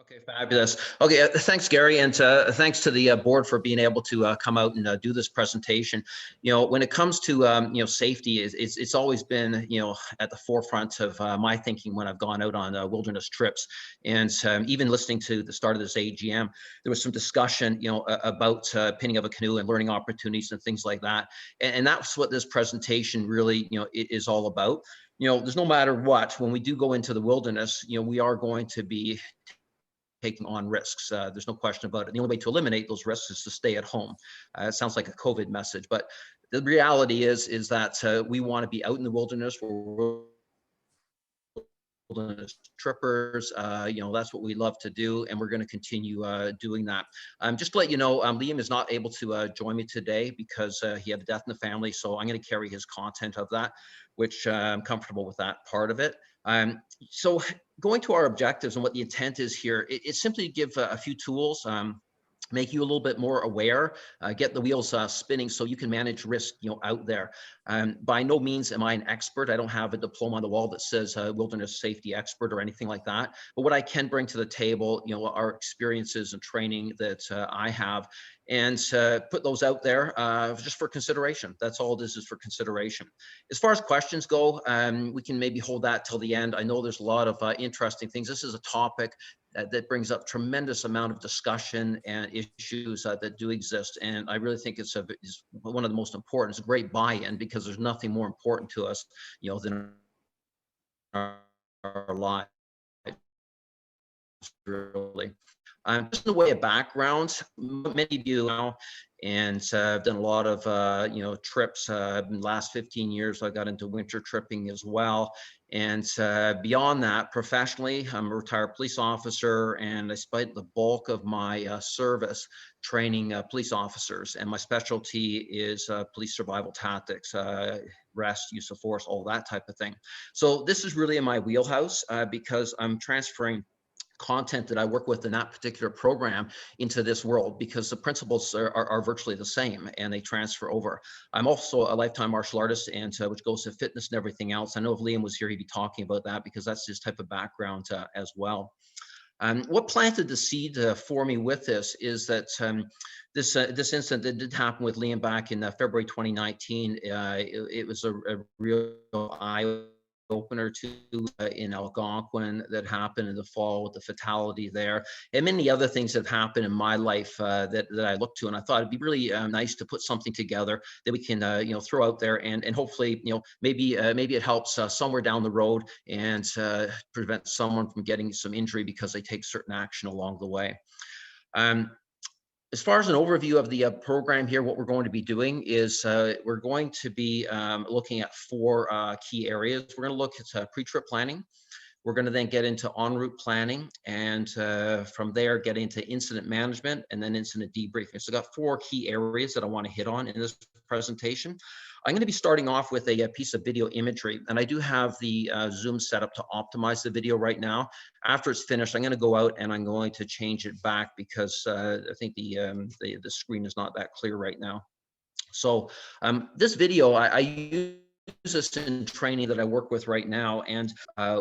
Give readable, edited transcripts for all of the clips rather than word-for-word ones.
Okay, fabulous. Okay, thanks, Gary, and thanks to the board for being able to come out and do this presentation. When it comes to safety, it's always been at the forefront of my thinking when I've gone out on wilderness trips, and even listening to the start of this AGM, there was some discussion about pinning of a canoe and learning opportunities and things like that, and that's what this presentation really is all about. There's no matter what, when we do go into the wilderness, we are going to be taking on risks. There's no question about it. The only way to eliminate those risks is to stay at home. It sounds like a COVID message, but the reality is that we want to be out in the wilderness. We're wilderness trippers. That's what we love to do, and we're going to continue doing that. Just to let you know, Liam is not able to join me today because he had a death in the family, so I'm going to carry his content of that, which I'm comfortable with that part of it. So going to our objectives and what the intent is here, it's simply to give a few tools, make you a little bit more aware, get the wheels spinning so you can manage risk out there. By no means am I an expert. I don't have a diploma on the wall that says wilderness safety expert or anything like that. But what I can bring to the table, are experiences and training that I have, and put those out there just for consideration. That's all it is for consideration. As far as questions go, we can maybe hold that till the end. I know there's a lot of interesting things. This is a topic that brings up tremendous amount of discussion and issues that do exist. And I really think it's one of the most important. It's a great buy-in because there's nothing more important to us, than our lives, really. Just in the way of background, many of you know, and I've done a lot of trips. In the last 15 years, I got into winter tripping as well. And beyond that, professionally, I'm a retired police officer, and I spent the bulk of my service training police officers. And my specialty is police survival tactics, rest, use of force, all that type of thing. So this is really in my wheelhouse because I'm transferring content that I work with in that particular program into this world, because the principles are virtually the same and they transfer over. I'm also a lifetime martial artist, and which goes to fitness and everything else. I know if Liam was here, he'd be talking about that because that's his type of background as well. What planted the seed for me with this is that this incident that did happen with Liam back in February 2019, it was a real eye opener to in Algonquin that happened in the fall with the fatality there, and many other things that have happened in my life that I look to, and I thought it'd be really nice to put something together that we can throw out there, and hopefully maybe it helps somewhere down the road and prevent someone from getting some injury because they take certain action along the way. As far as an overview of the program here, what we're going to be doing is we're going to be looking at 4 key areas. We're going to look at pre-trip planning. We're going to then get into en route planning, and from there get into incident management and then incident debriefing. So I've got 4 key areas that I want to hit on in this presentation. I'm going to be starting off with a piece of video imagery, and I do have the Zoom set up to optimize the video right now. After it's finished, I'm going to go out and I'm going to change it back because I think the screen is not that clear right now. So this video, I use this in training that I work with right now, and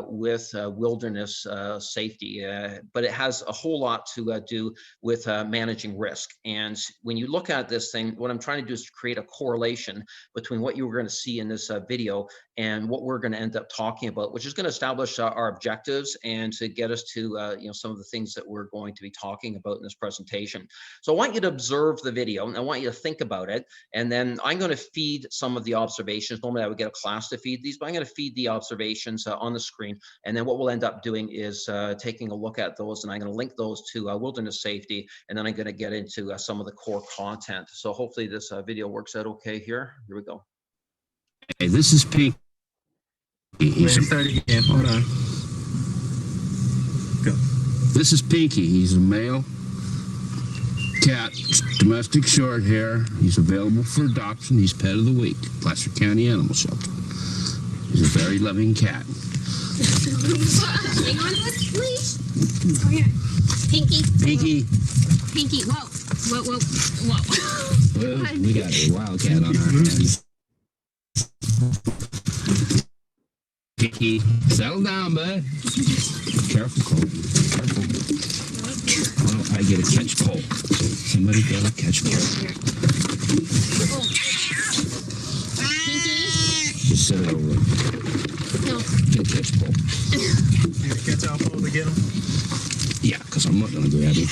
with wilderness safety, but it has a whole lot to do with managing risk. And when you look at this thing, what I'm trying to do is create a correlation between what you were going to see in this video and what we're going to end up talking about, which is going to establish our objectives and to get us to some of the things that we're going to be talking about in this presentation. So I want you to observe the video, and I want you to think about it, and then I'm going to feed some of the observations. Normally I would get a class to feed these, but I'm going to feed the observations on the screen, and then what we'll end up doing is taking a look at those, and I'm going to link those to wilderness safety, and then I'm going to get into some of the core content. So hopefully this video works out okay here. Here we go. Hey, this is Pete. Start again. Hold on. Go. This is Pinky. He's a male cat, domestic short hair. He's available for adoption. He's pet of the week, Placer County Animal Shelter. He's a very loving cat. Hang on to us, please. Come here. Pinky. Pinky. Pinky. Whoa. Whoa, whoa, whoa. Well, we got a wildcat on our hands. Pinky, settle down, bud. Careful, Cole. Careful. Oh, I get a catch pole. Somebody get a catch pole. Pinky? Just set it over. No. Get a catch pole. Catch all pole to get him. Yeah, because I'm not gonna grab him.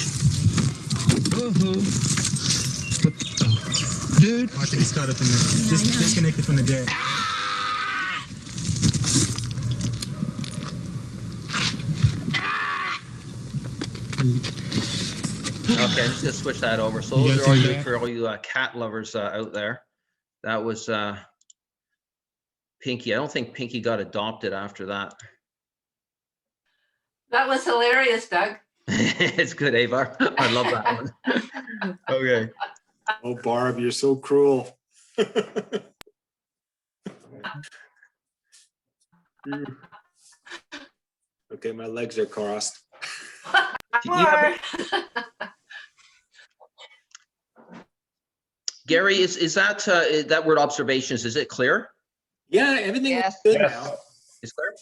Oh, dude. Watch it, he's caught up in there. Just disconnected from the deck. Okay, I'm just gonna switch that over. So You those got are all some you back? for all you cat lovers out there. That was Pinky. I don't think Pinky got adopted after that. That was hilarious, Doug. It's good, Avar. I love that one. Okay. Oh, Barb, you're so cruel. Okay, my legs are crossed. You have- Gary, is that that word observations? Is it clear? Yeah, everything is Yes. good Yes. now. It's clear.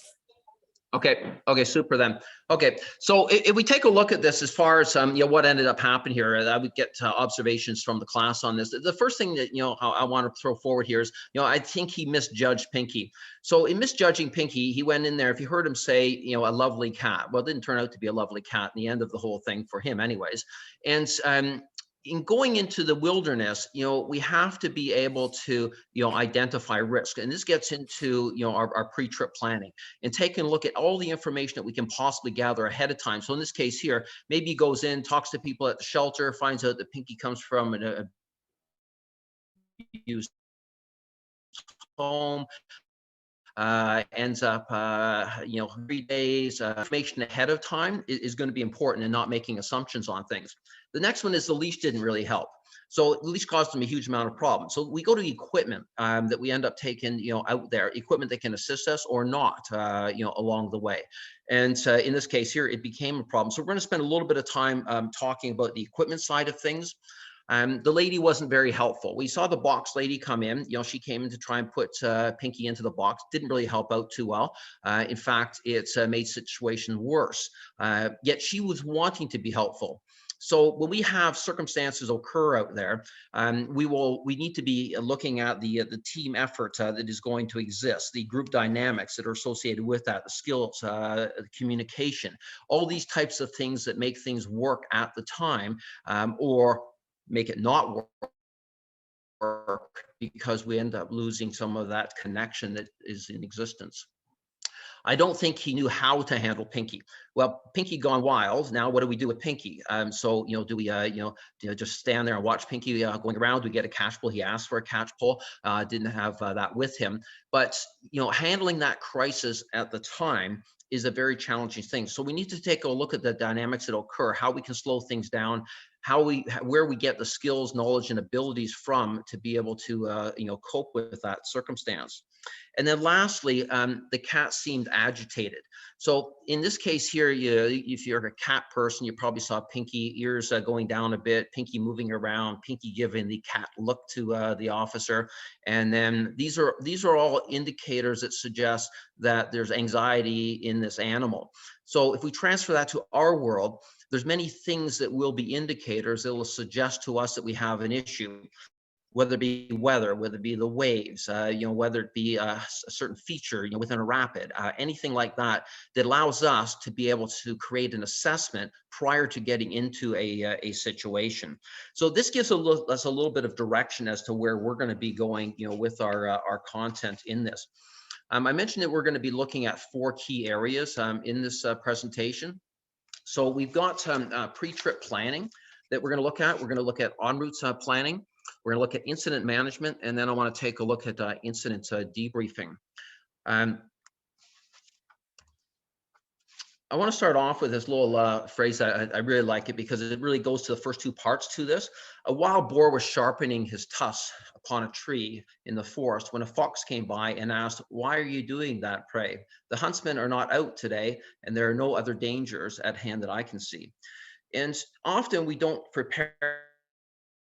Okay, super then. Okay, so if we take a look at this as far as what ended up happening here, I would get observations from the class on this. The first thing that I want to throw forward here is I think he misjudged Pinky. So in misjudging Pinky, he went in there. If you heard him say a lovely cat, well, it didn't turn out to be a lovely cat in the end of the whole thing for him, anyways. And in going into the wilderness, we have to be able to, identify risk. And this gets into, our pre-trip planning and taking a look at all the information that we can possibly gather ahead of time. So in this case here, maybe he goes in, talks to people at the shelter, finds out that Pinky comes from an abused home, ends up, 3 days. Information ahead of time is going to be important in not making assumptions on things. The next one is the leash didn't really help. So the leash caused them a huge amount of problems. So we go to the equipment that we end up taking, out there, equipment that can assist us or not, along the way. And in this case here, it became a problem. So we're going to spend a little bit of time talking about the equipment side of things. The lady wasn't very helpful. We saw the box lady come in. She came in to try and put Pinky into the box. Didn't really help out too well. In fact, it's made situation worse. Yet she was wanting to be helpful. So when we have circumstances occur out there, we need to be looking at the team effort that is going to exist, the group dynamics that are associated with that, the skills, the communication, all these types of things that make things work at the time, or make it not work because we end up losing some of that connection that is in existence. I don't think he knew how to handle Pinky. Well, Pinky gone wild. Now, what do we do with Pinky? So, do we, just stand there and watch Pinky going around? Do we get a catch pole? He asked for a catch pole. Didn't have that with him. But, handling that crisis at the time is a very challenging thing. So we need to take a look at the dynamics that occur, how we can slow things down, where we get the skills, knowledge, and abilities from to be able to, cope with that circumstance. And then lastly, the cat seemed agitated. So in this case here, if you're a cat person, you probably saw Pinky ears going down a bit, Pinky moving around, Pinky giving the cat look to the officer. And then these are all indicators that suggest that there's anxiety in this animal. So if we transfer that to our world, there's many things that will be indicators that will suggest to us that we have an issue, whether it be weather, whether it be the waves, whether it be a certain feature, within a rapid, anything like that, that allows us to be able to create an assessment prior to getting into a situation. So this gives us a little bit of direction as to where we're going to be going, with our content in this. I mentioned that we're going to be looking at 4 key areas in this presentation. So we've got pre-trip planning that we're going to look at. We're going to look at en route planning. We're going to look at incident management, and then I want to take a look at incident debriefing. I want to start off with this little phrase. I really like it because it really goes to the first 2 parts to this. A wild boar was sharpening his tusks upon a tree in the forest when a fox came by and asked, "Why are you doing that, pray? The huntsmen are not out today, and there are no other dangers at hand that I can see." And often we don't prepare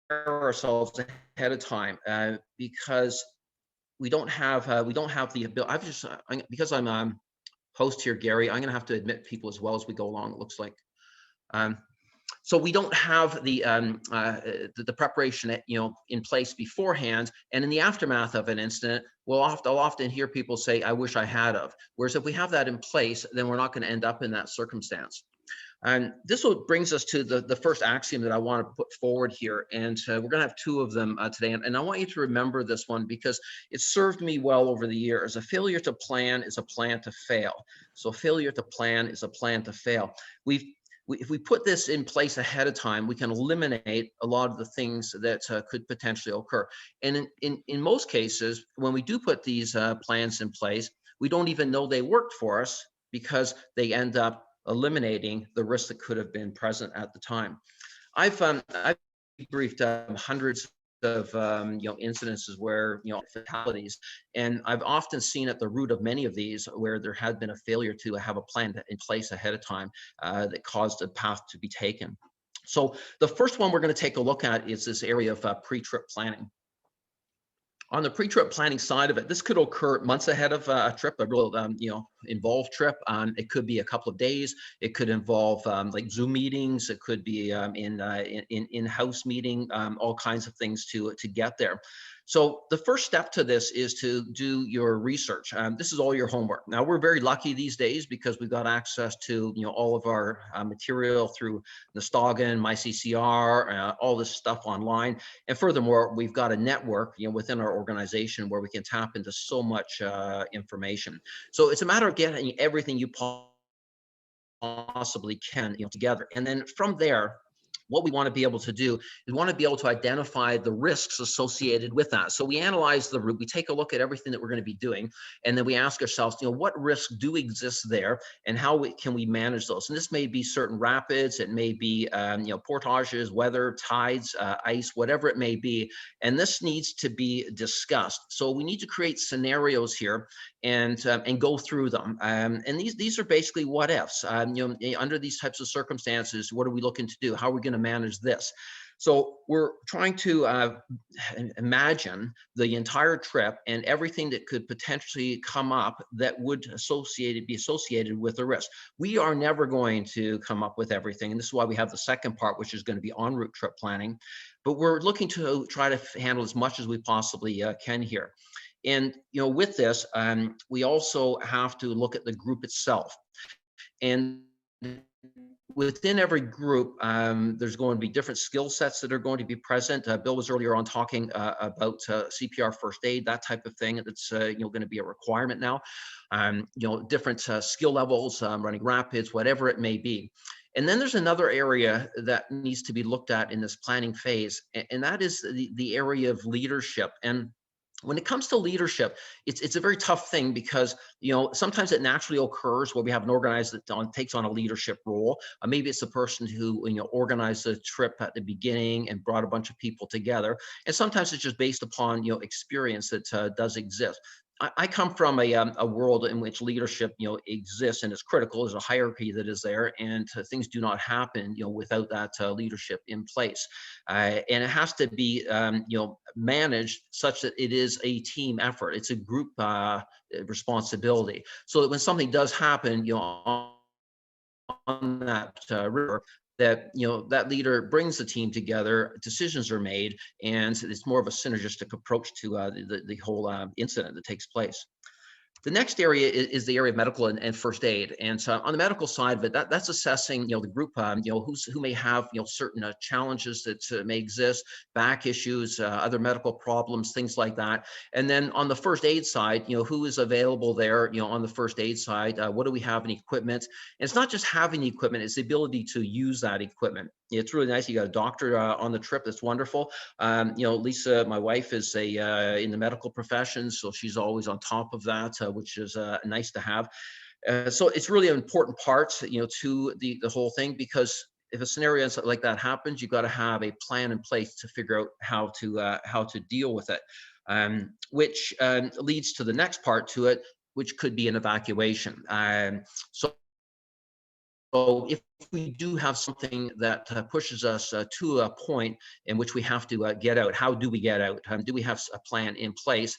ourselves ahead of time because we don't have the ability. Because I'm host here, Gary, I'm going to have to admit people as well as we go along, it looks like. So we don't have the preparation, in place beforehand, and in the aftermath of an incident, I'll often hear people say, "I wish I had of." Whereas if we have that in place, then we're not going to end up in that circumstance. And this brings us to the first axiom that I want to put forward here, and we're going to have two of them today. And I want you to remember this one because it served me well over the years. A failure to plan is a plan to fail. So failure to plan is a plan to fail. If we put this in place ahead of time, we can eliminate a lot of the things that could potentially occur. And in most cases, when we do put these plans in place, we don't even know they worked for us because they end up eliminating the risk that could have been present at the time. I've briefed hundreds of incidences where fatalities, and I've often seen at the root of many of these where there had been a failure to have a plan in place ahead of time that caused a path to be taken. So the first one we're going to take a look at is this area of pre-trip planning. On the pre-trip planning side of it, this could occur months ahead of a trip, a real, involved trip. It could be a couple of days. It could involve like Zoom meetings. It could be in-house meeting, all kinds of things to get there. So the first step to this is to do your research. This is all your homework. Now we're very lucky these days because we've got access to all of our material through Nostagen, MyCCR, all this stuff online. And furthermore, we've got a network within our organization where we can tap into so much information. So it's a matter of getting everything you possibly can together. And then from there, what we want to be able to do is want to be able to identify the risks associated with that. So we analyze the route, we take a look at everything that we're going to be doing, and then we ask ourselves, what risks do exist there, and how can we manage those? And this may be certain rapids, it may be portages, weather, tides, ice, whatever it may be, and this needs to be discussed. So we need to create scenarios here and go through them. And these are basically what ifs. Under these types of circumstances, what are we looking to do? How are we going to manage this? So we're trying to imagine the entire trip and everything that could potentially come up that would be associated with the risk. We are never going to come up with everything, and this is why we have the second part, which is going to be en route trip planning. But we're looking to try to handle as much as we possibly can here. And with this, we also have to look at the group itself. And within every group, there's going to be different skill sets that are going to be present. Bill was earlier on talking about CPR first aid, that type of thing. That's going to be a requirement now. Different skill levels, running rapids, whatever it may be. And then there's another area that needs to be looked at in this planning phase, and that is the area of leadership. And when it comes to leadership, it's a very tough thing because sometimes it naturally occurs where we have an organizer that takes on a leadership role. Maybe it's the person who organized the trip at the beginning and brought a bunch of people together. And sometimes it's just based upon experience that does exist. I come from a world in which leadership, exists and is critical. There's a hierarchy that is there, and things do not happen, without that leadership in place. And it has to be, managed such that it is a team effort. It's a group responsibility. So that when something does happen, on that river, that that leader brings the team together, decisions are made, and it's more of a synergistic approach to the whole incident that takes place. The next area is the area of medical and first aid. And so on the medical side of it, that's assessing, the group, who may have, certain challenges that may exist, back issues, other medical problems, things like that. And then on the first aid side, who is available there, on the first aid side, what do we have in equipment? And it's not just having the equipment, it's the ability to use that equipment. It's really nice. You got a doctor on the trip. That's wonderful. Lisa, my wife, is in the medical profession, so she's always on top of that, which is nice to have. So it's really an important part, to the whole thing, because if a scenario like that happens, you've got to have a plan in place to figure out how to deal with it, which leads to the next part to it, which could be an evacuation. So if we do have something that pushes us to a point in which we have to get out, how do we get out? Do we have a plan in place?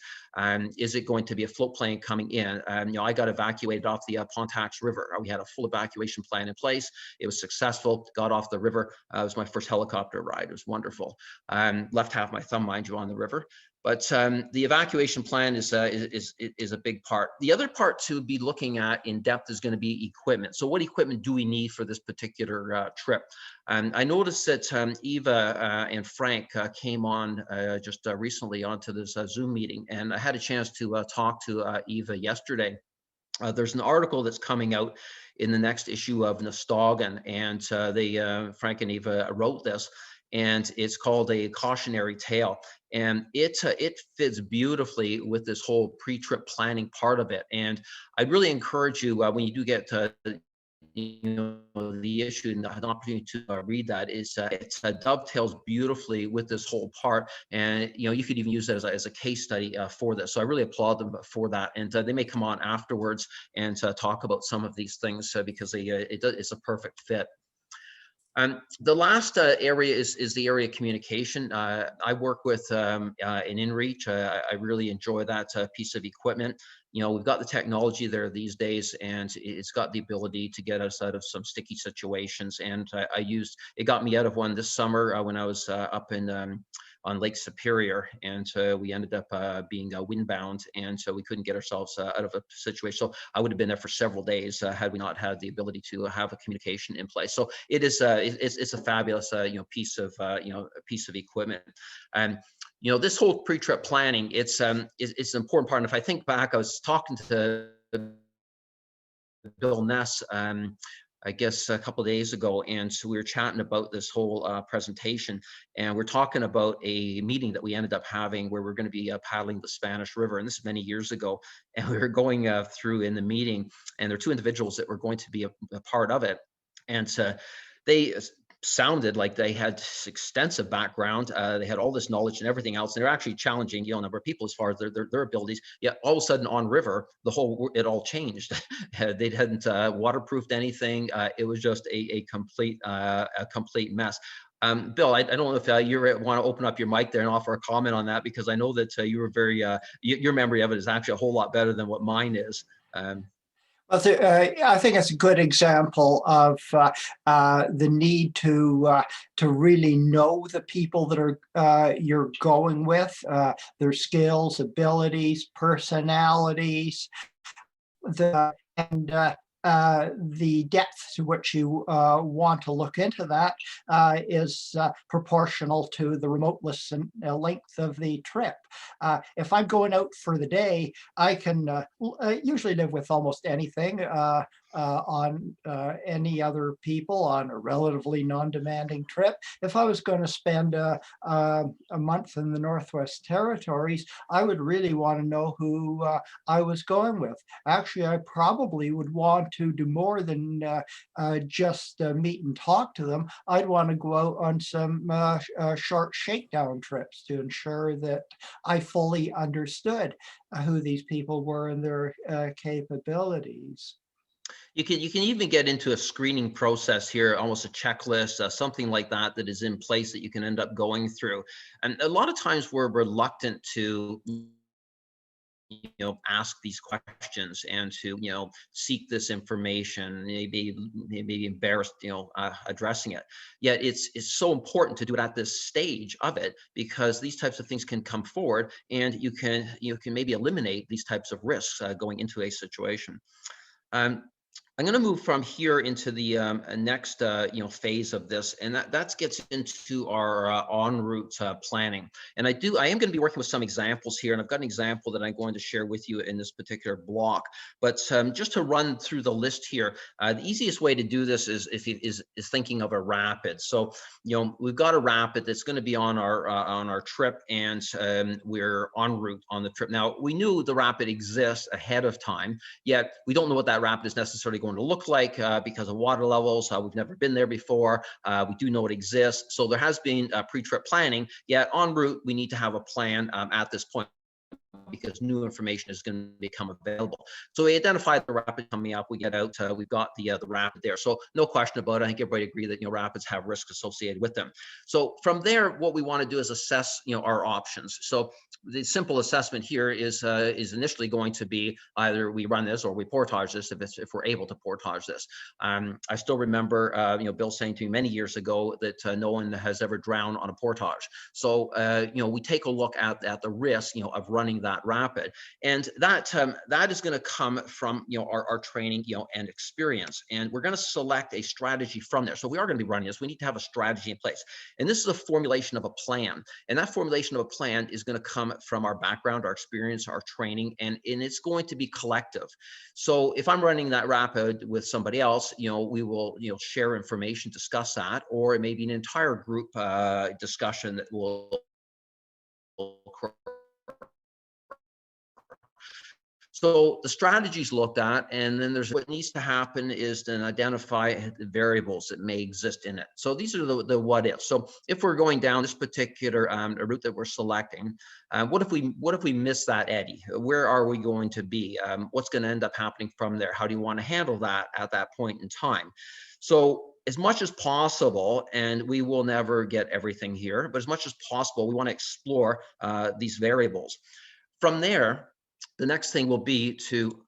Is it going to be a float plane coming in? I got evacuated off the Pontax River. We had a full evacuation plan in place. It was successful, got off the river. It was my first helicopter ride. It was wonderful. Left half my thumb, mind you, on the river. But the evacuation plan is a big part. The other part to be looking at in depth is going to be equipment. So what equipment do we need for this particular trip? I noticed that Eva and Frank came on just recently onto this Zoom meeting, and I had a chance to talk to Eva yesterday. There's an article that's coming out in the next issue of Nostalgan, and Frank and Eva wrote this, and it's called A Cautionary Tale. And it fits beautifully with this whole pre-trip planning part of it. And I'd really encourage you when you do get the issue and an opportunity to read that is it dovetails beautifully with this whole part, and you could even use that as a case study for this. So I really applaud them for that, and they may come on afterwards and talk about some of these things because it's a perfect fit. The last area is the area of communication. I work with an InReach. I really enjoy that piece of equipment. We've got the technology there these days, and it's got the ability to get us out of some sticky situations. And it got me out of one this summer when I was up in on Lake Superior, and we ended up being windbound, and so we couldn't get ourselves out of a situation. So I would have been there for several days had we not had the ability to have a communication in place. So it is it's a fabulous piece of equipment. And this whole pre-trip planning, it's an important part. And if I think back, I was talking to Bill Ness I guess a couple of days ago, and so we were chatting about this whole presentation, and we're talking about a meeting that we ended up having where we're going to be paddling the Spanish River, and this is many years ago, and we were going through in the meeting, and there are two individuals that were going to be a part of it, and they sounded like they had extensive background. They had all this knowledge and everything else, and they're actually challenging a number of people as far as their abilities. Yet all of a sudden on river, it all changed. They hadn't waterproofed anything. It was just a complete mess. Bill, I don't know if you want to open up your mic there and offer a comment on that, because I know that you were very your memory of it is actually a whole lot better than what mine is. Well, I think it's a good example of the need to really know the people that are you're going with, their skills, abilities, personalities, the depth to which you want to look into that is proportional to the remoteness and length of the trip. If I'm going out for the day, I can usually live with almost anything on any other people on a relatively non-demanding trip. If I was going to spend a month in the Northwest Territories, I would really want to know who I was going with. Actually, I probably would want to do more than just meet and talk to them. I'd want to go out on some short shakedown trips to ensure that I fully understood who these people were and their capabilities. You can even get into a screening process here, almost a checklist, something like that is in place that you can end up going through. And a lot of times we're reluctant to ask these questions and to seek this information, maybe embarrassed addressing it. Yet it's so important to do it at this stage of it, because these types of things can come forward, and you can maybe eliminate these types of risks going into a situation. I'm going to move from here into the next phase of this, and that gets into our en route planning. And I am going to be working with some examples here, and I've got an example that I'm going to share with you in this particular block. But just to run through the list here, the easiest way to do this is thinking of a rapid. So we've got a rapid that's going to be on our trip, and we're en route on the trip. Now, we knew the rapid exists ahead of time, yet we don't know what that rapid is necessarily going to look like because of water levels. We've never been there before. We do know it exists. So there has been pre-trip planning, yet en route, we need to have a plan at this point. because new information is going to become available. So we identified the rapid coming up. We get out. We've got the rapid there. So no question about it. I think everybody agree that rapids have risk associated with them. So from there, what we want to do is assess our options. So the simple assessment here is initially going to be either we run this or we portage this if we're able to portage this. I still remember Bill saying to me many years ago that no one has ever drowned on a portage. So we take a look at the risk of running that rapid, and that is going to come from our training and experience, and we're going to select a strategy from there. So we are going to be running this. We need to have a strategy in place, and this is a formulation of a plan, and that formulation of a plan is going to come from our background, our experience, our training, and it's going to be collective. So if I'm running that rapid with somebody else, we will share information, discuss that, or it may be an entire group discussion that will occur. So the strategies looked at, and then there's what needs to happen is to identify the variables that may exist in it. So these are the what ifs. So if we're going down this particular route that we're selecting, what if we miss that eddy? Where are we going to be? What's going to end up happening from there? How do you want to handle that at that point in time? So as much as possible, and we will never get everything here, but as much as possible, we want to explore these variables. From there, the next thing will be to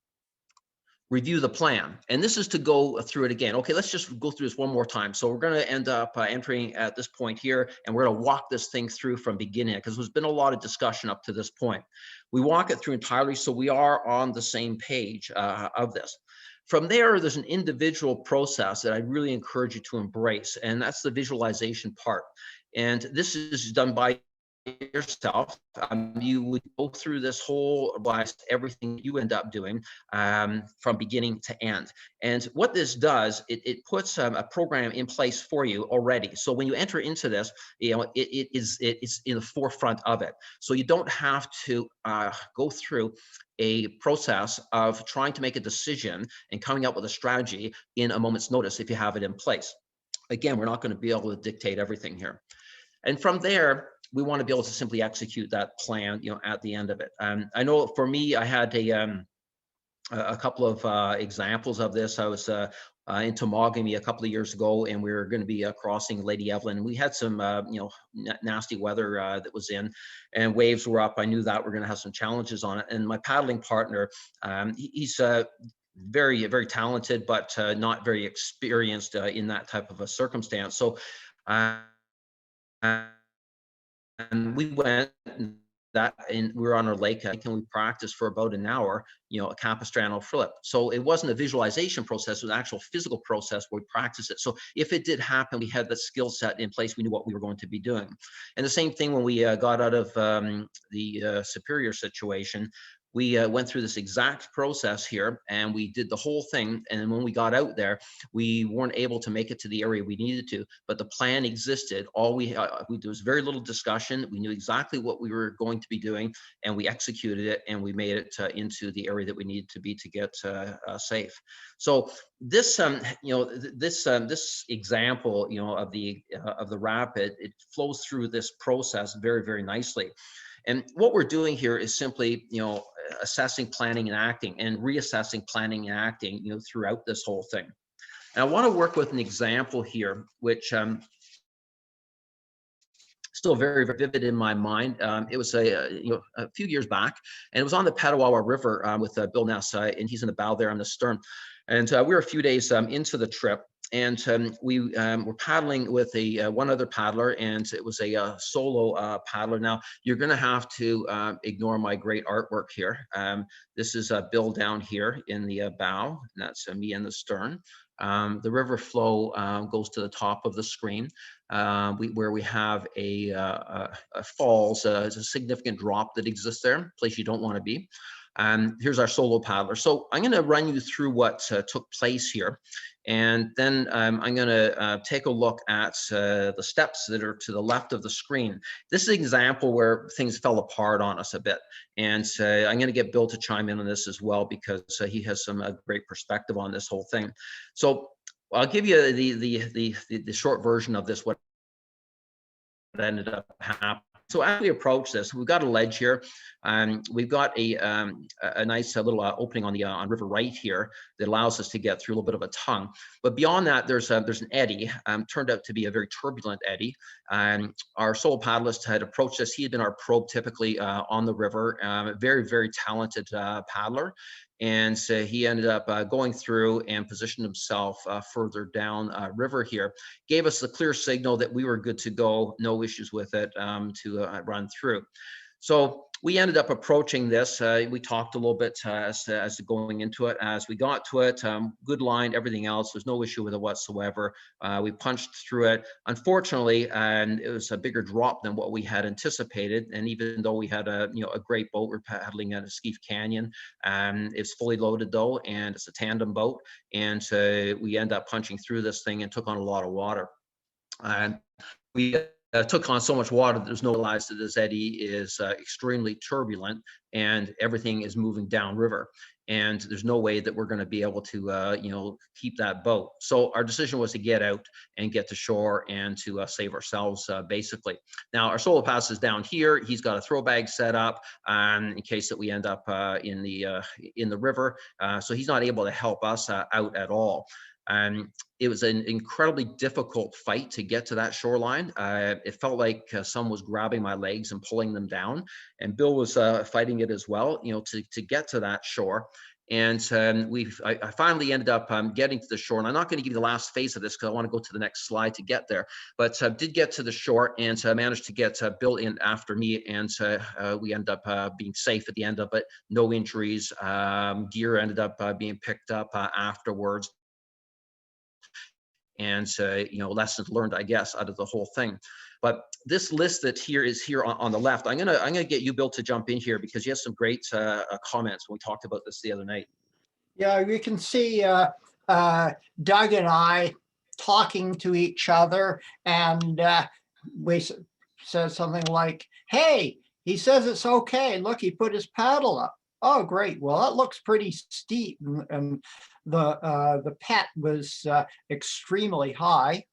review the plan. And this is to go through it again. Okay, let's just go through this one more time. So we're going to end up entering at this point here, and we're going to walk this thing through from beginning, because there's been a lot of discussion up to this point. We walk it through entirely, so we are on the same page of this. From there, there's an individual process that I really encourage you to embrace, and that's the visualization part. And this is done by yourself. You would go through this whole everything you end up doing from beginning to end. And what this does, it puts a program in place for you already. So when you enter into this, it's in the forefront of it. So you don't have to go through a process of trying to make a decision and coming up with a strategy in a moment's notice if you have it in place. Again, we're not going to be able to dictate everything here. And from there, we want to be able to simply execute that plan, at the end of it. I know for me, I had a couple of examples of this. I was in Temagami a couple of years ago, and we were going to be crossing Lady Evelyn. We had some, nasty weather that was in, and waves were up. I knew that we're going to have some challenges on it. And my paddling partner, he's very, very talented, but not very experienced in that type of a circumstance. So, and we went and we were on our lake, and we practiced for about an hour, a capistrano flip. So it wasn't a visualization process, it was an actual physical process where we practiced it. So if it did happen, we had that skill set in place, we knew what we were going to be doing. And the same thing when we got out of the Superior situation. We went through this exact process here, and we did the whole thing. And then when we got out there, we weren't able to make it to the area we needed to, but the plan existed. All we there was very little discussion. We knew exactly what we were going to be doing, and we executed it, and we made it into the area that we needed to be to get safe. So this, this example, of the rapid, it flows through this process very, very nicely. And what we're doing here is simply, assessing, planning, and acting, and reassessing, planning, and acting, throughout this whole thing. And I want to work with an example here, which still very, very vivid in my mind. It was a few years back, and it was on the Petawawa River with Bill Ness, and he's in the bow there on the stern. And we were a few days into the trip. And we were paddling with one other paddler, and it was a solo paddler. Now, you're going to have to ignore my great artwork here. This is Bill down here in the bow, and that's me in the stern. The river flow goes to the top of the screen, where we have a falls. It's a significant drop that exists there, place you don't want to be. Here's our solo paddler. So I'm going to run you through what took place here. And then I'm going to take a look at the steps that are to the left of the screen. This is an example where things fell apart on us a bit. And I'm going to get Bill to chime in on this as well, because he has some great perspective on this whole thing. So I'll give you the short version of this, what ended up happening. So as we approach this, we've got a ledge here. We've got a nice little opening on River Right here that allows us to get through a little bit of a tongue. But beyond that, there's an eddy. Turned out to be a very turbulent eddy. Our solo paddlist had approached us. He had been our probe typically on the river. Very, very talented paddler. And so he ended up going through and positioned himself further down river here. Gave us the clear signal that we were good to go, no issues with it to run through. So we ended up approaching this. We talked a little bit as going into it. As we got to it, good line, everything else. There's no issue with it whatsoever. We punched through it. Unfortunately, it was a bigger drop than what we had anticipated. And even though we had a great boat, we're paddling at a Skeef Canyon. It's fully loaded though, and it's a tandem boat. And we end up punching through this thing and took on a lot of water. And we took on so much water that there's no realize that this eddy is extremely turbulent and everything is moving downriver. And there's no way that we're going to be able to, keep that boat. So our decision was to get out and get to shore and to save ourselves, basically. Now our solo pass is down here. He's got a throw bag set up in case that we end up in the river. So he's not able to help us out at all. It was an incredibly difficult fight to get to that shoreline. It felt like someone was grabbing my legs and pulling them down, and Bill was fighting it as well, to get to that shore. And I finally ended up getting to the shore. And I'm not going to give you the last phase of this because I want to go to the next slide to get there. But did get to the shore and managed to get Bill in after me. And we ended up being safe at the end of it. No injuries. Gear ended up being picked up afterwards. And lessons learned, I guess, out of the whole thing. But this list that is here on the left, I'm gonna get you, Bill, to jump in here because you have some great comments when we talked about this the other night. Yeah, you can see Doug and I talking to each other, and we said something like, "Hey, he says it's okay. Look, he put his paddle up." Oh, great. Well, that looks pretty steep, and the pet was extremely high.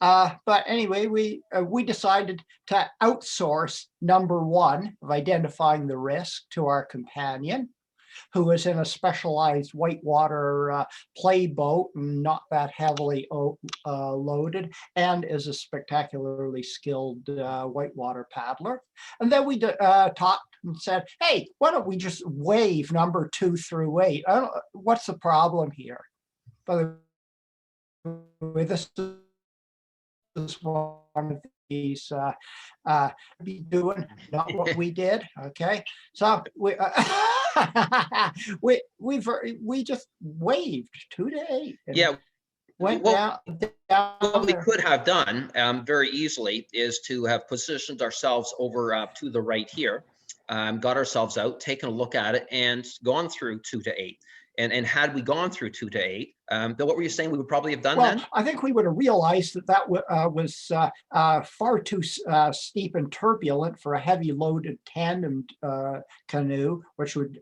But anyway, we decided to outsource number one of identifying the risk to our companion, who was in a specialized whitewater play boat and not that heavily loaded, and is a spectacularly skilled whitewater paddler. And then we talked and said, "Hey, why don't we just waive number 2 through 8? What's the problem here?" By the way, this is one of these be doing, not what we did. Okay, so we we just waived 2 to 8. Yeah. Went What down we there. could have done very easily is to have positioned ourselves over to the right here, got ourselves out, taken a look at it, and gone through 2 to 8. And had we gone through 2 to 8, Bill, what were you saying we would probably have done Well, then? I think we would have realized that was far too steep and turbulent for a heavy loaded tandem canoe, which would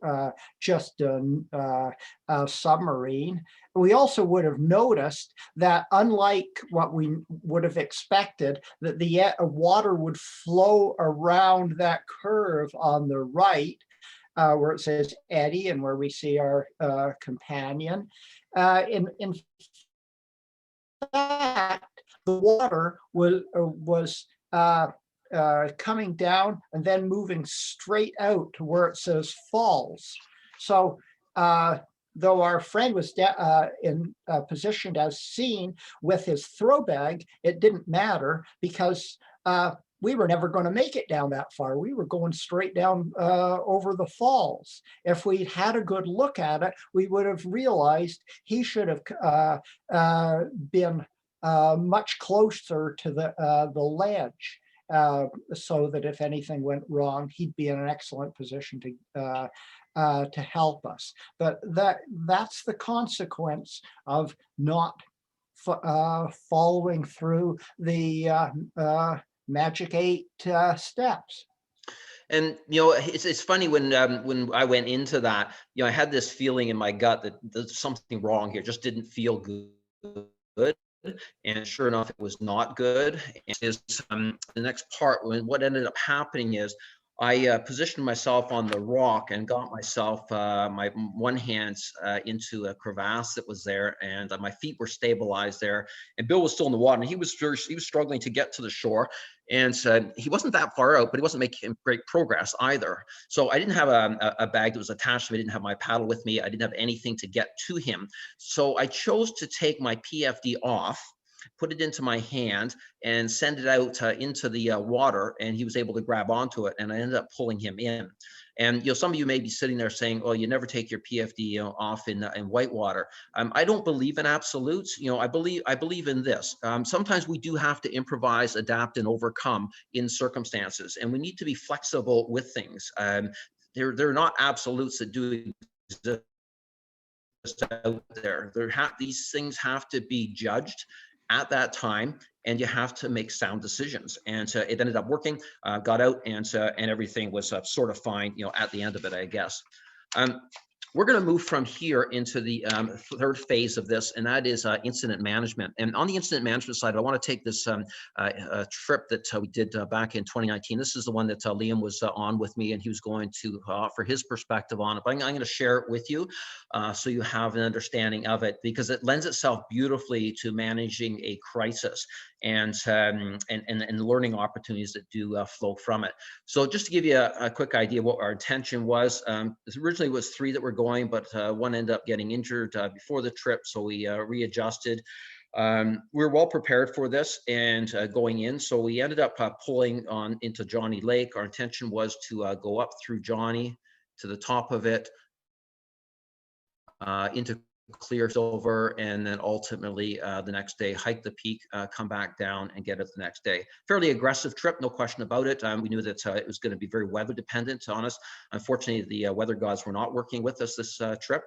just a submarine. We also would have noticed that, unlike what we would have expected, that the water would flow around that curve on the right, where it says eddy and where we see our companion. In fact, the water was coming down and then moving straight out to where it says falls. So though our friend was positioned as seen with his throw bag, it didn't matter because we were never going to make it down that far. We were going straight down over the falls. If we'd had a good look at it, we would have realized he should have been much closer to the ledge, so that if anything went wrong, he'd be in an excellent position to help us. But that's the consequence of not following through the magic 8 steps. And it's funny when I went into that, I had this feeling in my gut that there's something wrong here. Just didn't feel good. And sure enough, it was not good. And the next part, what ended up happening is I positioned myself on the rock and got myself my one hand into a crevasse that was there, and my feet were stabilized there. And Bill was still in the water, and he was struggling to get to the shore. And he wasn't that far out, but he wasn't making great progress either. So I didn't have a bag that was attached to me. I didn't have my paddle with me. I didn't have anything to get to him. So I chose to take my PFD off, put it into my hand, and send it out into the water, and he was able to grab onto it, and I ended up pulling him in. And some of you may be sitting there saying, "Oh, you never take your PFD off in whitewater." I don't believe in absolutes. I believe in this. Sometimes we do have to improvise, adapt, and overcome in circumstances, and we need to be flexible with things. They're not absolutes that do exist out there. These things have to be judged at that time, and you have to make sound decisions. And it ended up working. Got out, and everything was sort of fine. At the end of it, I guess. We're going to move from here into the third phase of this, and that is incident management. And on the incident management side, I want to take this trip that we did back in 2019. This is the one that Liam was on with me, and he was going to offer his perspective on it. But I'm going to share it with you so you have an understanding of it, because it lends itself beautifully to managing a crisis and learning opportunities that do flow from it. So just to give you a quick idea what our intention was, originally it was 3 that were going, but one ended up getting injured before the trip, so we readjusted. We were well prepared for this and going in, so we ended up pulling on into Johnny Lake. Our intention was to go up through Johnny to the top of it, into clear silver, and then ultimately the next day hike the peak, come back down and get it the next day. Fairly aggressive trip, no question about it. We knew that it was going to be very weather dependent on us. Unfortunately, the weather gods were not working with us this trip.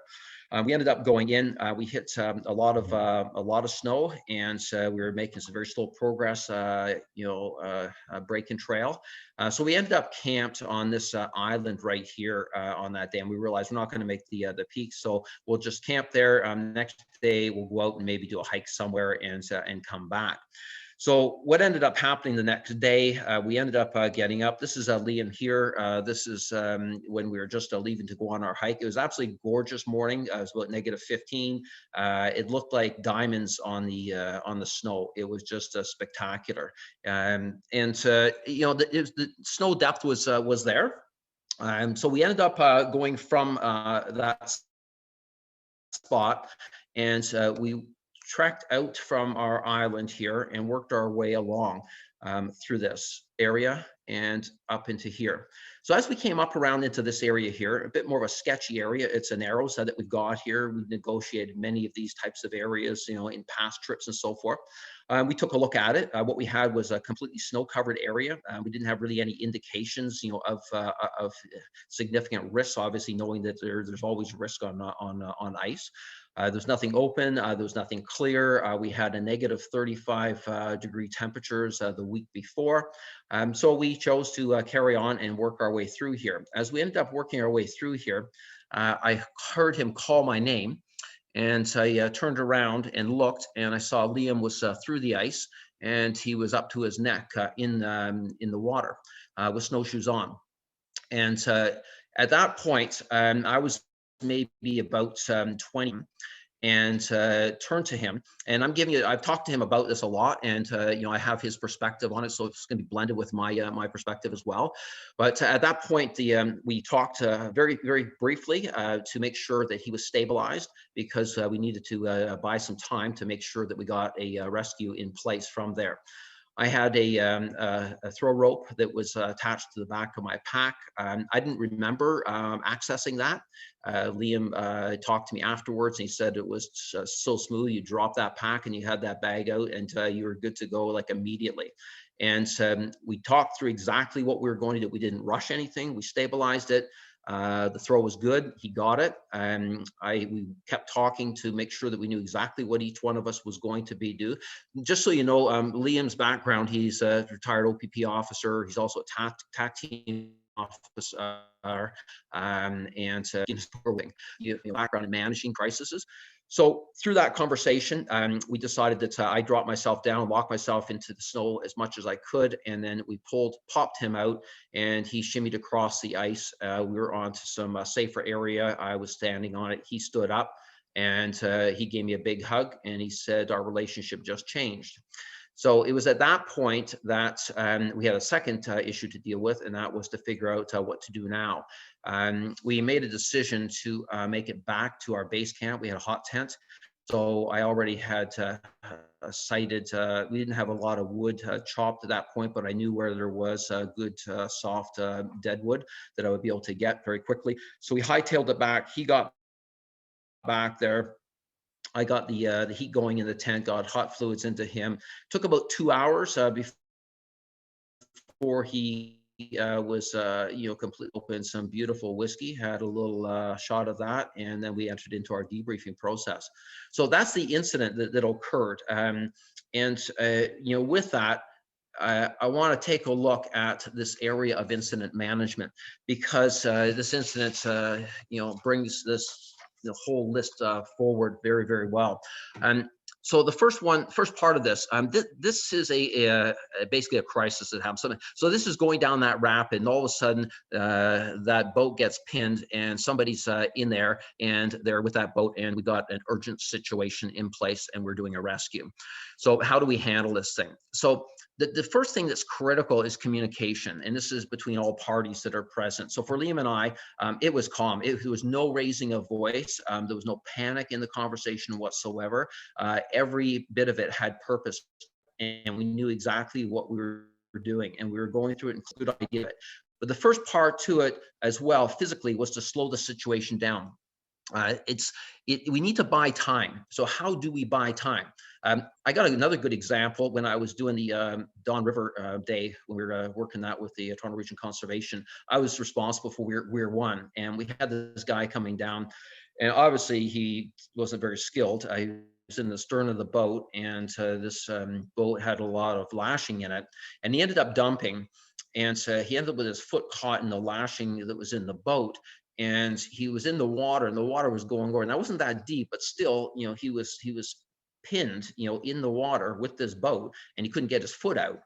We ended up going in. We hit a lot of snow, and we were making some very slow progress. Breaking trail. So we ended up camped on this island right here on that day, and we realized we're not going to make the peak, so we'll just camp there. Next day we'll go out and maybe do a hike somewhere and come back. So what ended up happening the next day, we ended up getting up. This is Liam here. This is when we were just leaving to go on our hike. It was absolutely gorgeous morning. It was about -15. It looked like diamonds on the snow. It was just spectacular. The snow depth was there. So we ended up going from that spot, and we trekked out from our island here and worked our way along through this area and up into here. So as we came up around into this area here, a bit more of a sketchy area. It's an arrows that we've got here. We've negotiated many of these types of areas, in past trips and so forth. We took a look at it. What we had was a completely snow-covered area. We didn't have really any indications, of significant risks. Obviously, knowing that there's always risk on ice. There's nothing open. There was nothing clear. We had a -35 degree temperatures the week before. So we chose to carry on and work our way through here. As we ended up working our way through here, I heard him call my name. And I turned around and looked, and I saw Liam was through the ice, and he was up to his neck in the water with snowshoes on. And at that point, I was maybe about 20, and turned to him, and I've talked to him about this a lot, and I have his perspective on it, so it's going to be blended with my perspective as well. But at that point, we talked very, very briefly to make sure that he was stabilized, because we needed to buy some time to make sure that we got a rescue in place from there. I had a throw rope that was attached to the back of my pack. I didn't remember accessing that. Liam talked to me afterwards, and he said it was so smooth. You drop that pack and you had that bag out, and you were good to go like immediately. And we talked through exactly what we were going to do. We didn't rush anything. We stabilized it. The throw was good. He got it. We kept talking to make sure that we knew exactly what each one of us was going to do. Just so you know, Liam's background, he's a retired OPP officer. He's also a TAC team officer, and background in managing crises. So through that conversation, we decided that I dropped myself down, locked myself into the snow as much as I could, and then we popped him out, and he shimmied across the ice. We were onto some safer area. I was standing on it. He stood up, and he gave me a big hug, and he said our relationship just changed. So it was at that point that we had a second issue to deal with, and that was to figure out what to do now. We made a decision to make it back to our base camp. We had a hot tent. So I already had sighted, we didn't have a lot of wood chopped at that point, but I knew where there was good soft dead wood that I would be able to get very quickly. So we hightailed it back. He got back there. I got the heat going in the tent, got hot fluids into him. Took about 2 hours before he was, completely open. Some beautiful whiskey, had a little shot of that, and then we entered into our debriefing process. So that's the incident that occurred. With that, I want to take a look at this area of incident management, because this incident, brings this the whole list forward very, very well. So the first part of this, this is basically a crisis that happens. So this is going down that rapid, and all of a sudden that boat gets pinned, and somebody's in there, and they're with that boat, and we got an urgent situation in place, and we're doing a rescue. So how do we handle this thing? So the first thing that's critical is communication, and this is between all parties that are present. So for Liam and I, it was calm. There was no raising of voice. There was no panic in the conversation whatsoever. Every bit of it had purpose, and we knew exactly what we were doing, and we were going through it and good idea. But the first part to it as well, physically, was to slow the situation down. We need to buy time. So how do we buy time? I got another good example when I was doing the Don River Day, when we were working that with the Toronto Region Conservation. I was responsible for Weir 1, and we had this guy coming down, and obviously he wasn't very skilled. I was in the stern of the boat, and this boat had a lot of lashing in it, and he ended up dumping, and so he ended up with his foot caught in the lashing that was in the boat. And he was in the water, and the water was going over. And that wasn't that deep, but still, he was pinned, in the water with this boat, and he couldn't get his foot out.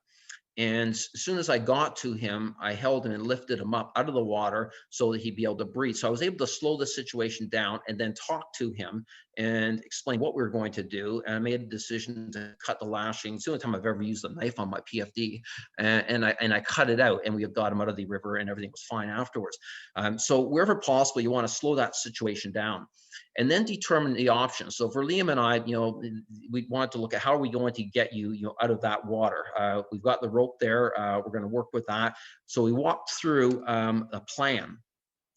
And as soon as I got to him, I held him and lifted him up out of the water so that he'd be able to breathe. So I was able to slow the situation down and then talk to him and explain what we were going to do. And I made a decision to cut the lashing. It's the only time I've ever used a knife on my PFD. And I cut it out, and we got him out of the river, and everything was fine afterwards. So wherever possible, you want to slow that situation down and then determine the options. So for Liam and I, we wanted to look at how are we going to get you, out of that water. We've got the rope there. We're going to work with that. So we walked through a plan.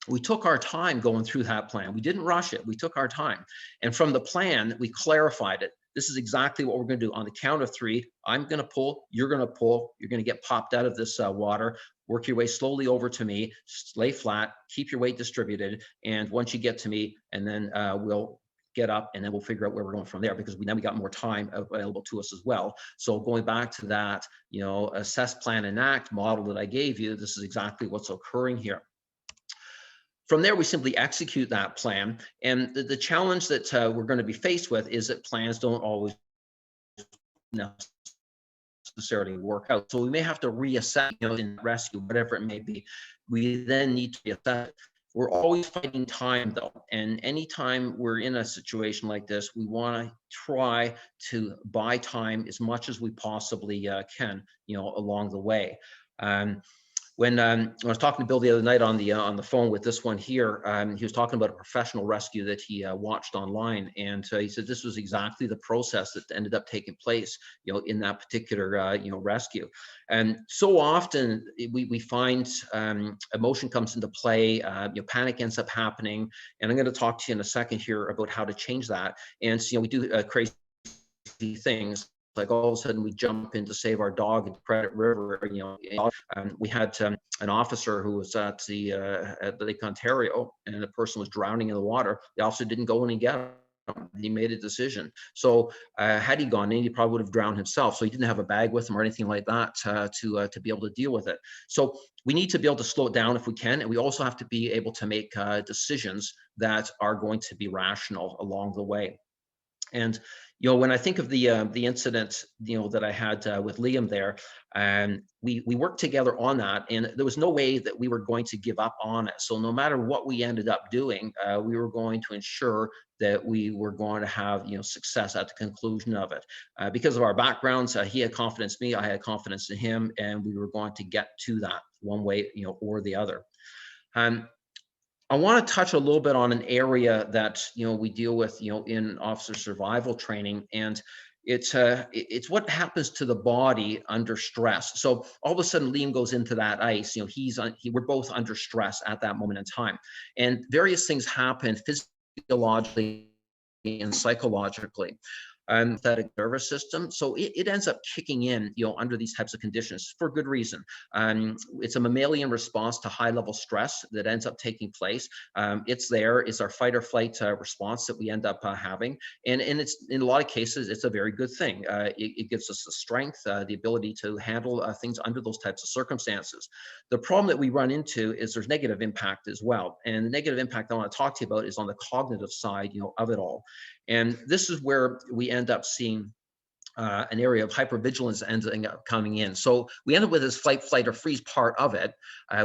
We took our time going through that plan. We didn't rush it. We took our time. And from the plan, we clarified it. This is exactly what we're going to do. On the count of 3, I'm going to pull, you're going to pull, you're going to get popped out of this water, work your way slowly over to me, lay flat, keep your weight distributed. And once you get to me, and then we'll get up, and then we'll figure out where we're going from there, because we got more time available to us as well. So going back to that, assess, plan, and act model that I gave you, this is exactly what's occurring here. From there, we simply execute that plan. And the challenge that we're going to be faced with is that plans don't always necessarily work out. So we may have to reassess, in rescue, whatever it may be. We then need to reassess. We're always fighting time, though. And anytime we're in a situation like this, we want to try to buy time as much as we possibly can, along the way. When I was talking to Bill the other night on the phone with this one here, he was talking about a professional rescue that he watched online, and he said this was exactly the process that ended up taking place, in that particular rescue. And so often we find emotion comes into play, panic ends up happening, and I'm going to talk to you in a second here about how to change that. And so, we do crazy things. Like all of a sudden we jump in to save our dog in Credit River. We had an officer who was at Lake Ontario, and the person was drowning in the water. The officer didn't go in and get him. He made a decision. So had he gone in, he probably would have drowned himself. So he didn't have a bag with him or anything like that to be able to deal with it. So we need to be able to slow it down if we can, and we also have to be able to make decisions that are going to be rational along the way. And when I think of the incident that I had with Liam there, we worked together on that, and there was no way that we were going to give up on it. So no matter what we ended up doing, we were going to ensure that we were going to have success at the conclusion of it. Because of our backgrounds, he had confidence in me, I had confidence in him, and we were going to get to that one way or the other. I want to touch a little bit on an area that we deal with in officer survival training, and it's what happens to the body under stress. So all of a sudden Liam goes into that ice. We're both under stress at that moment in time, and various things happen physiologically and psychologically. Sympathetic nervous system. So it ends up kicking in, under these types of conditions for good reason. It's a mammalian response to high level stress that ends up taking place. It's our fight or flight response that we end up having. And it's, in a lot of cases, it's a very good thing. It gives us the strength, the ability to handle things under those types of circumstances. The problem that we run into is there's negative impact as well. And the negative impact I want to talk to you about is on the cognitive side, of it all. And this is where we end up seeing an area of hypervigilance ending up coming in. So we end up with this fight, flight, or freeze part of it,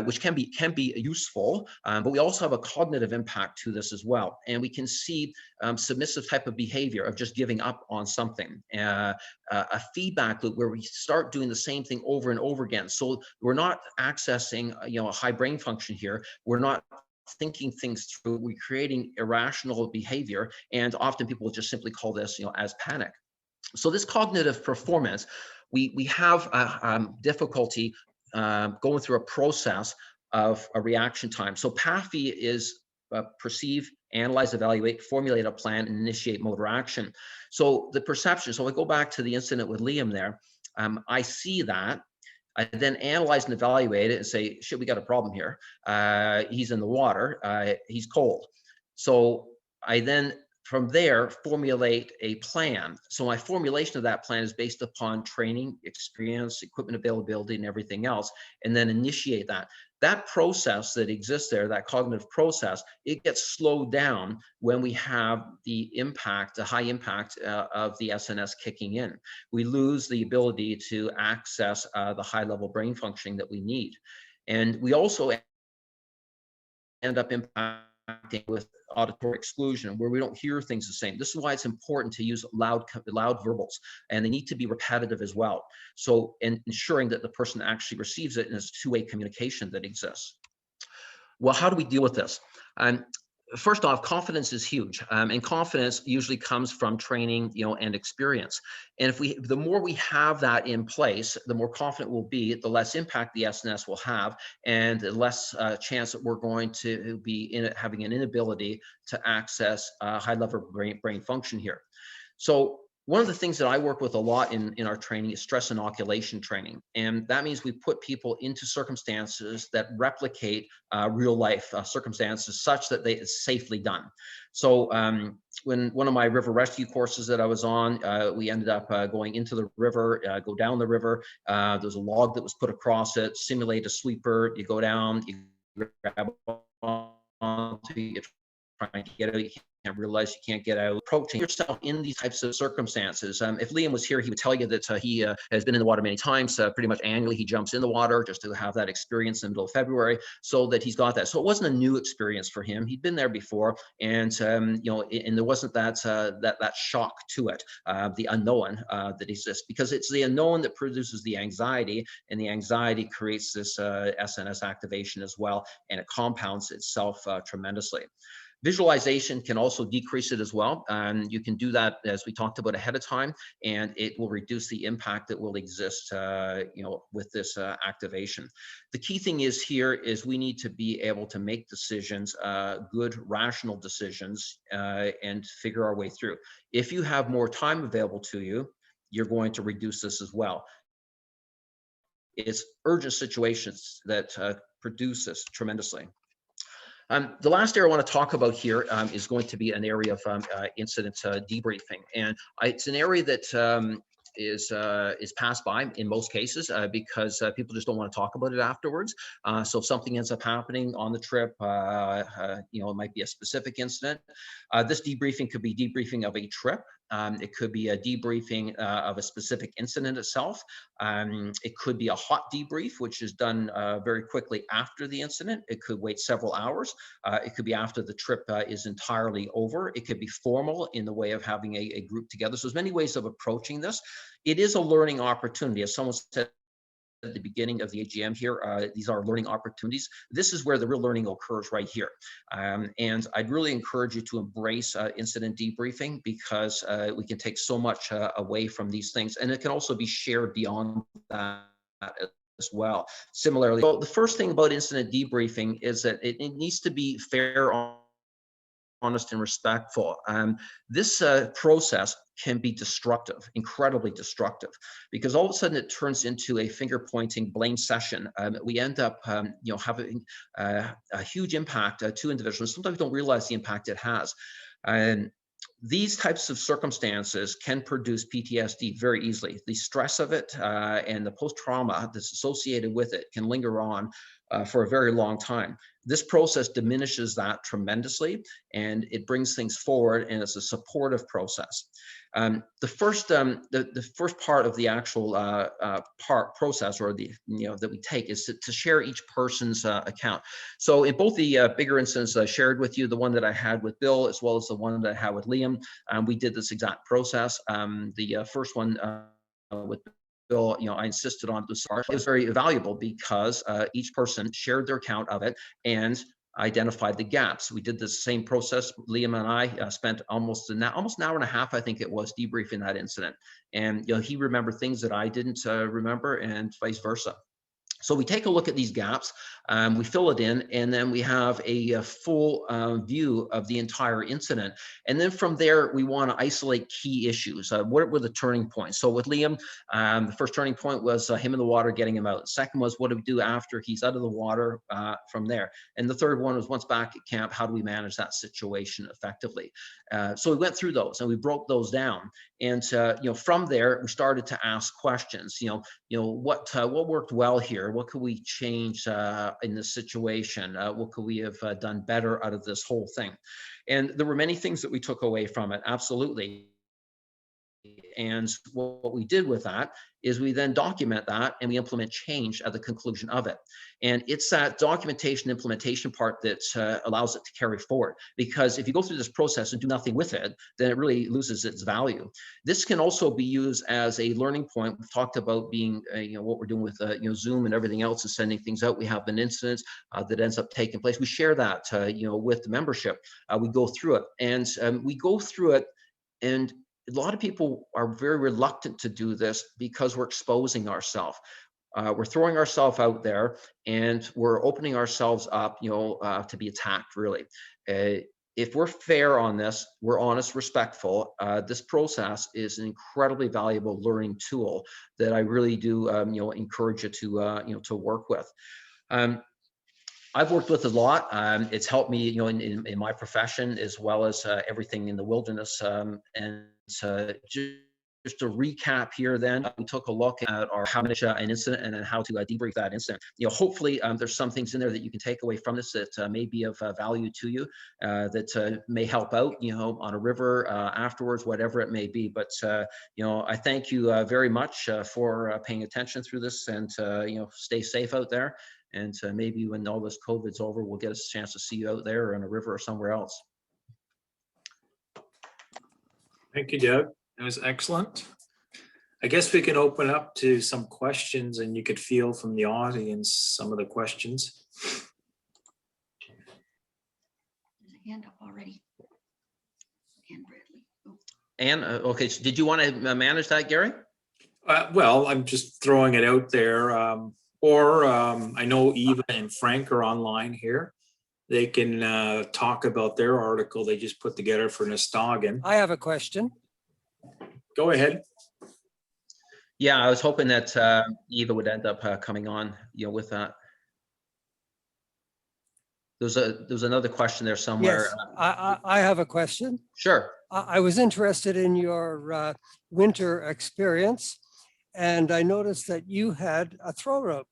which can be useful, but we also have a cognitive impact to this as well. And we can see submissive type of behavior of just giving up on something, a feedback loop where we start doing the same thing over and over again. So we're not accessing, a high brain function here. We're not thinking things through. We're creating irrational behavior, and often people just simply call this, as panic. So this cognitive performance, we have difficulty going through a process of a reaction time. So PAFI is perceive, analyze, evaluate, formulate a plan, and initiate motor action. So the perception. So I go back to the incident with Liam there. I see that. I then analyze and evaluate it and say, shit, we got a problem here. He's in the water, he's cold. So I then, from there, formulate a plan. So my formulation of that plan is based upon training, experience, equipment availability, and everything else, and then initiate that. That process that exists there, that cognitive process, it gets slowed down when we have the impact, the high impact of the SNS kicking in. We lose the ability to access the high level brain functioning that we need. And we also end up impacting with auditory exclusion, where we don't hear things the same. This is why it's important to use loud verbals, and they need to be repetitive as well. So, and ensuring that the person actually receives it, and it's two-way communication that exists. Well, how do we deal with this? First off, confidence is huge, and confidence usually comes from training, and experience. And the more we have that in place, the more confident we'll be, the less impact the SNS will have, and the less chance that we're going to be having an inability to access high-level brain function here. So one of the things that I work with a lot in our training is stress inoculation training. And that means we put people into circumstances that replicate real life circumstances such that it's safely done. So when one of my river rescue courses that I was on, we ended up going into the river, go down the river. There's a log that was put across it, simulate a sweeper. You go down, you grab onto, you trying to get out, you can't realize you can't get out. Approaching yourself in these types of circumstances. If Liam was here, he would tell you that he has been in the water many times. Pretty much annually, he jumps in the water just to have that experience in the middle of February, so that he's got that. So it wasn't a new experience for him. He'd been there before, and and there wasn't that shock to it, the unknown that exists, because it's the unknown that produces the anxiety, and the anxiety creates this SNS activation as well, and it compounds itself tremendously. Visualization can also decrease it as well. You can do that, as we talked about, ahead of time, and it will reduce the impact that will exist, with this activation. The key thing is here is we need to be able to make decisions, good, rational decisions, and figure our way through. If you have more time available to you, you're going to reduce this as well. It's urgent situations that produce this tremendously. The last area I want to talk about here is going to be an area of incident debriefing, and it's an area that is passed by in most cases because people just don't want to talk about it afterwards. So if something ends up happening on the trip, it might be a specific incident. This debriefing could be debriefing of a trip. It could be a debriefing of a specific incident itself. It could be a hot debrief, which is done very quickly after the incident. It could wait several hours. It could be after the trip is entirely over. It could be formal in the way of having a group together. So there's many ways of approaching this. It is a learning opportunity. As someone said at the beginning of the AGM here, these are learning opportunities. This is where the real learning occurs, right here. And I'd really encourage you to embrace incident debriefing, because we can take so much away from these things. And it can also be shared beyond that as well. Similarly, so the first thing about incident debriefing is that it needs to be fair, honest, and respectful. This process can be destructive, incredibly destructive, because all of a sudden it turns into a finger-pointing blame session. We end up, having a huge impact to individuals. Sometimes we don't realize the impact it has. And these types of circumstances can produce PTSD very easily. The stress of it and the post-trauma that's associated with it can linger on for a very long time. This process diminishes that tremendously, and it brings things forward, and it's a supportive process. The first part of the actual process, or that we take, is to share each person's account. So in both the bigger incidents I shared with you, the one that I had with Bill, as well as the one that I had with Liam, we did this exact process. The first one with Bill, I insisted on this. It was very valuable because each person shared their account of it and identified the gaps. We did the same process. Liam and I spent almost an hour and a half, I think it was, debriefing that incident. And he remembered things that I didn't remember, and vice versa. So we take a look at these gaps, we fill it in, and then we have a full view of the entire incident. And then from there, we want to isolate key issues. What were the turning points? So with Liam, the first turning point was him in the water, getting him out. The second was, what do we do after he's out of the water from there? And the third one was, once back at camp, how do we manage that situation effectively? So we went through those and we broke those down. And from there, we started to ask questions. What worked well here? What could we change in this situation? What could we have done better out of this whole thing? And there were many things that we took away from it, absolutely. And what we did with that is we then document that and we implement change at the conclusion of it. And it's that documentation implementation part that allows it to carry forward. Because if you go through this process and do nothing with it, then it really loses its value. This can also be used as a learning point. We've talked about being, what we're doing with Zoom and everything else and sending things out. We have an incident that ends up taking place. We share that, with the membership. We go through it, and we go through it, and a lot of people are very reluctant to do this because we're exposing ourselves. We're throwing ourselves out there, and we're opening ourselves up, to be attacked, really. If we're fair on this, we're honest, respectful, this process is an incredibly valuable learning tool that I really do, encourage you to work with. I've worked with a lot. It's helped me, in my profession, as well as everything in the wilderness. And just to recap here, then we took a look at how to manage an incident and then how to debrief that incident. Hopefully there's some things in there that you can take away from this that may be of value to you, that may help out, on a river afterwards, whatever it may be. But I thank you very much for paying attention through this, and stay safe out there. And maybe when all this COVID's over, we'll get a chance to see you out there on a river or somewhere else. Thank you, Doug. That was excellent. I guess we can open up to some questions, and you could feel from the audience some of the questions. There's a hand up already. Ann Bradley. Oh. Ann, okay, so did you want to manage that, Gary? Well, I'm just throwing it out there. I know Eva and Frank are online here. They can talk about their article they just put together for Nistagen. I have a question. Go ahead. Yeah, I was hoping that Eva would end up coming on, with that. There's another question there somewhere. Yes, I have a question. Sure. I was interested in your winter experience, and I noticed that you had a throw rope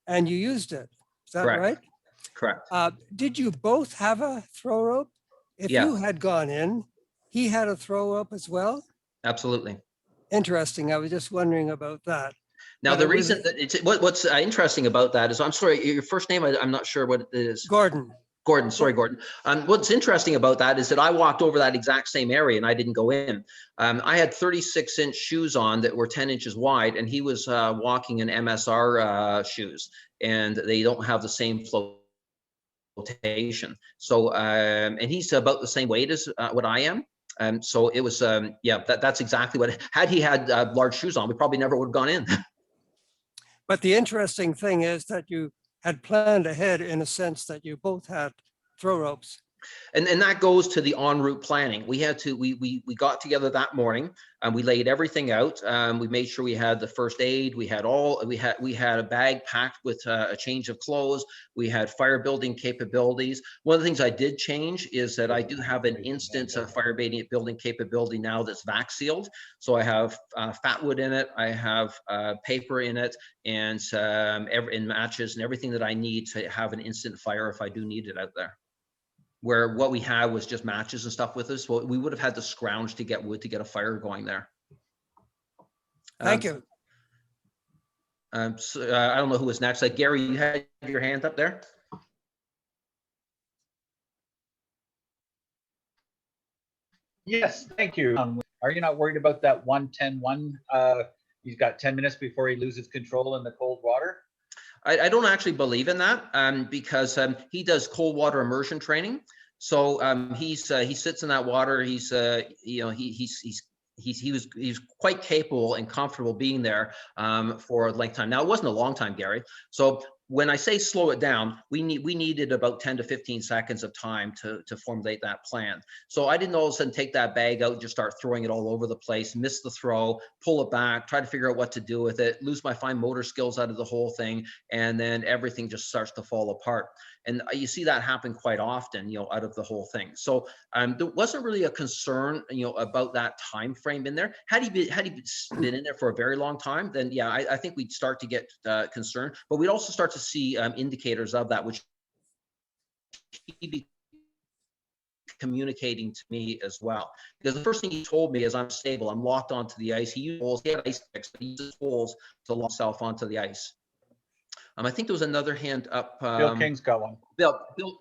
and you used it. Is that Correct. right? Correct. Did you both have a throw rope? If Yeah. you had gone in, he had a throw rope as well? Absolutely. Interesting. I was just wondering about that. Now, But the it was reason that what's interesting about that is, I'm sorry, your first name, I'm not sure what it is. Gordon. Gordon, sorry, Gordon. What's interesting about that is that I walked over that exact same area and I didn't go in. I had 36-inch shoes on that were 10 inches wide, and he was walking in MSR shoes, and they don't have the same flotation. So, and he's about the same weight as what I am. So it was, yeah, that's exactly what, had he had large shoes on, we probably never would have gone in. But the interesting thing is that you had planned ahead in a sense that you both had throw ropes. And that goes to the en route planning. We had to, we got together that morning and we laid everything out. We made sure we had the first aid. We had a bag packed with a change of clothes. We had fire building capabilities. One of the things I did change is that I do have an instant fire building capability now that's vac sealed. So I have fat wood in it. I have paper in it, and matches and everything that I need to have an instant fire if I do need it out there. Where what we had was just matches and stuff with us. Well, we would have had to scrounge to get wood to get a fire going there. Thank you. So, I don't know who was next. Gary, you had your hand up there. Yes, thank you. Are you not worried about that 110-1? He's got 10 minutes before he loses control in the cold water. I don't actually believe in that because he does cold water immersion training. So he sits in that water. He's he was quite capable and comfortable being there for a length of time. Now, it wasn't a long time, Gary. So when I say slow it down, we needed about 10 to 15 seconds of time to formulate that plan. So I didn't all of a sudden take that bag out and just start throwing it all over the place, miss the throw, pull it back, try to figure out what to do with it, lose my fine motor skills out of the whole thing, and then everything just starts to fall apart. And you see that happen quite often, out of the whole thing. So there wasn't really a concern, about that time frame in there. Had he been in there for a very long time, then yeah, I think we'd start to get concerned. But we'd also start to see indicators of that, which he'd be communicating to me as well. Because the first thing he told me is, I'm stable, I'm locked onto the ice. He used holes, he had ice picks, but he uses holes to lock himself onto the ice. I think there was another hand up. Bill King's got one. Bill. You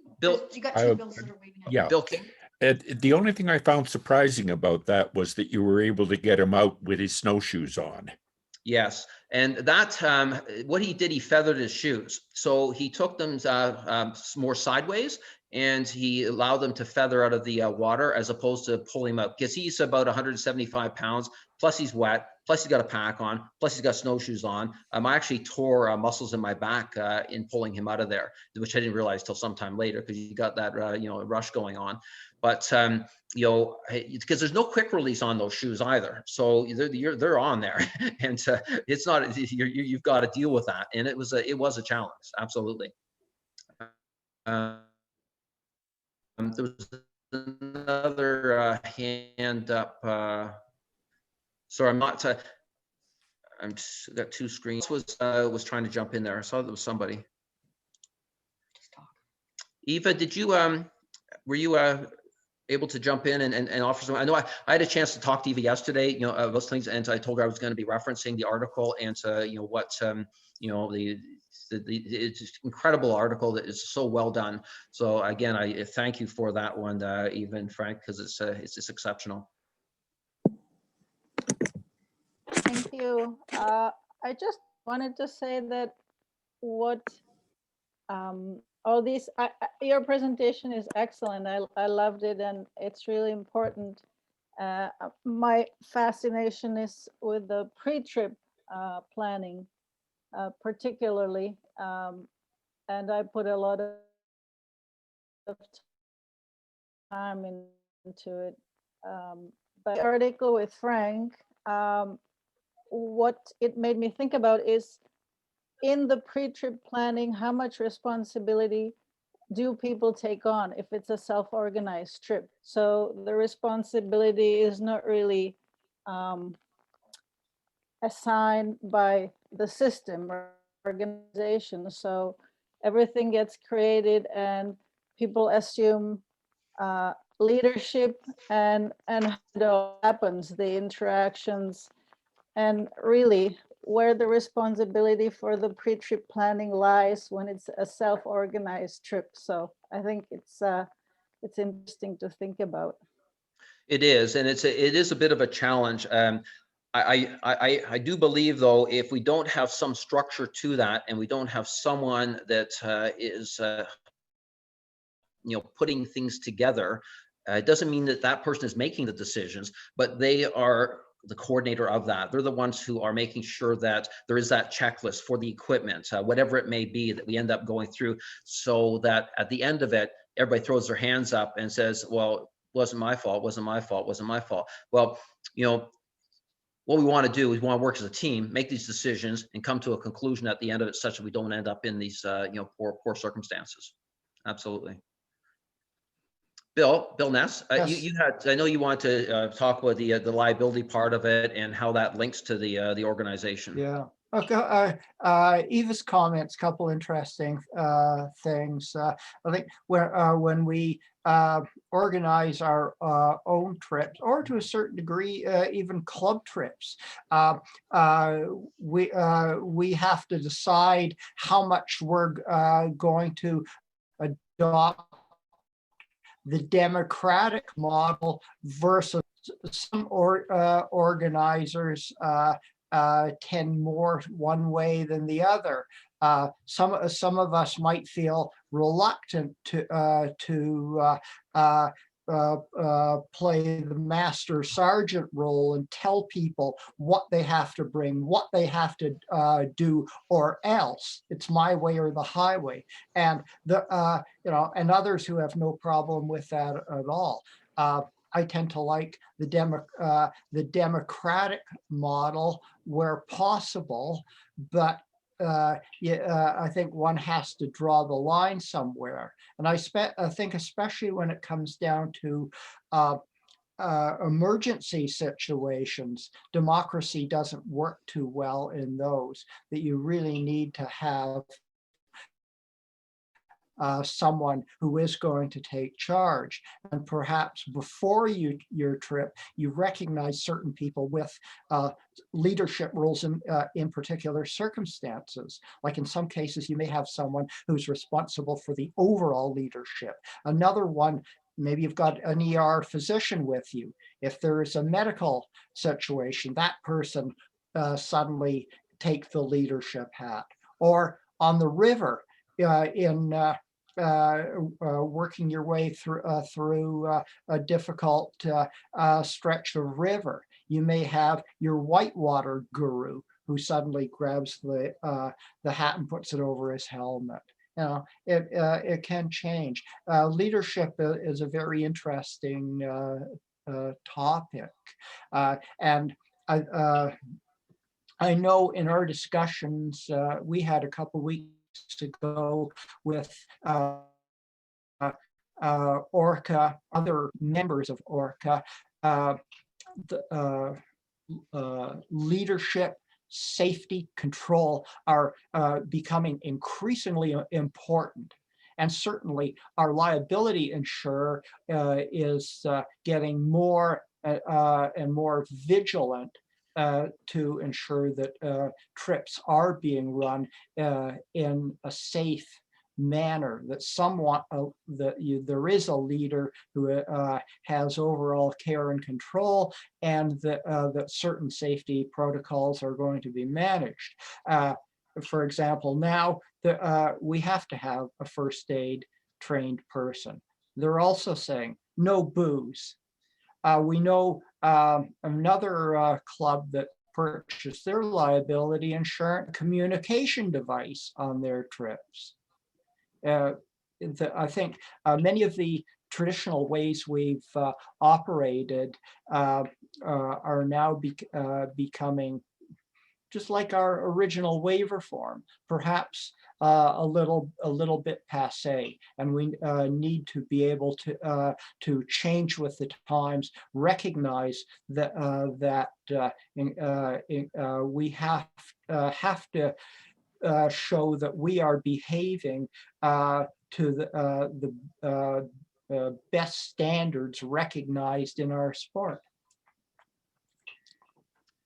got two bills that are waving at you. Yeah. Bill King. The only thing I found surprising about that was that you were able to get him out with his snowshoes on. Yes, and that what he did, he feathered his shoes. So he took them more sideways, and he allowed them to feather out of the water as opposed to pull him up, because he's about 175 pounds, plus he's wet, plus he's got a pack on, plus he's got snowshoes on. I actually tore muscles in my back in pulling him out of there, which I didn't realize till sometime later, because you got that rush going on. But because there's no quick release on those shoes either, so they're on there, and it's not, you've got to deal with that, and it was a challenge, absolutely. There was another hand up. So I'm not. I'm just got two screens. Was trying to jump in there. I saw there was somebody. Eva, did you were you able to jump in and offer some? I know I had a chance to talk to Eva yesterday, about those things, and I told her I was going to be referencing the article and what it's incredible article that is so well done. So again, I thank you for that one, Eva and Frank, because it's just exceptional. Thank you. I just wanted to say that your presentation is excellent. I loved it, and it's really important. My fascination is with the pre-trip planning, particularly, and I put a lot of time into it. But the article with Frank, what it made me think about is, in the pre-trip planning, how much responsibility do people take on if it's a self-organized trip? So the responsibility is not really assigned by the system or organization. So everything gets created and people assume leadership and how it all happens, the interactions, and really where the responsibility for the pre-trip planning lies when it's a self-organized trip. So I think it's interesting to think about. It is, and it is a bit of a challenge. I do believe, though, if we don't have some structure to that, and we don't have someone that is putting things together, it doesn't mean that that person is making the decisions, but they are the coordinator of that. They're the ones who are making sure that there is that checklist for the equipment, whatever it may be, that we end up going through, so that at the end of it, everybody throws their hands up and says, well, wasn't my fault, wasn't my fault, wasn't my fault. Well, what we want to do is we want to work as a team, make these decisions, and come to a conclusion at the end of it, such that we don't end up in these poor circumstances. Absolutely. Bill Ness, Yes. you had, I know you want to talk about the liability part of it and how that links to the organization. Yeah. Okay. Eva's comments, couple interesting things. I think when we organize our own trips, or to a certain degree, even club trips, we have to decide how much we're going to adopt the democratic model versus some organizers tend more one way than the other. Some of us might feel reluctant to play the master sergeant role and tell people what they have to bring, what they have to do, or else it's my way or the highway. And and others who have no problem with that at all. I tend to like the democratic model where possible, but I think one has to draw the line somewhere. And I think especially when it comes down to emergency situations, democracy doesn't work too well in those, that you really need to have someone who is going to take charge. And perhaps before your trip, you recognize certain people with leadership roles in particular circumstances. Like in some cases, you may have someone who's responsible for the overall leadership. Another one, maybe you've got an ER physician with you. If there is a medical situation, that person suddenly takes the leadership hat. Or on the river, working your way through a difficult stretch of river, you may have your whitewater guru who suddenly grabs the hat and puts it over his helmet. It can change. Leadership is a very interesting topic, and I know in our discussions we had a couple weeks ago with ORCA, other members of ORCA, leadership, safety, control are becoming increasingly important. And certainly our liability insurer is getting more and more vigilant to ensure that trips are being run in a safe manner, that there is a leader who has overall care and control, and that certain safety protocols are going to be managed. For example, now we have to have a first aid trained person. They're also saying no booze. We know another club that purchased their liability insurance communication device on their trips. I think many of the traditional ways we've operated are now becoming just like our original waiver form, perhaps a little bit passé, and we need to be able to change with the times, recognize that we have to show that we are behaving to best standards recognized in our sport.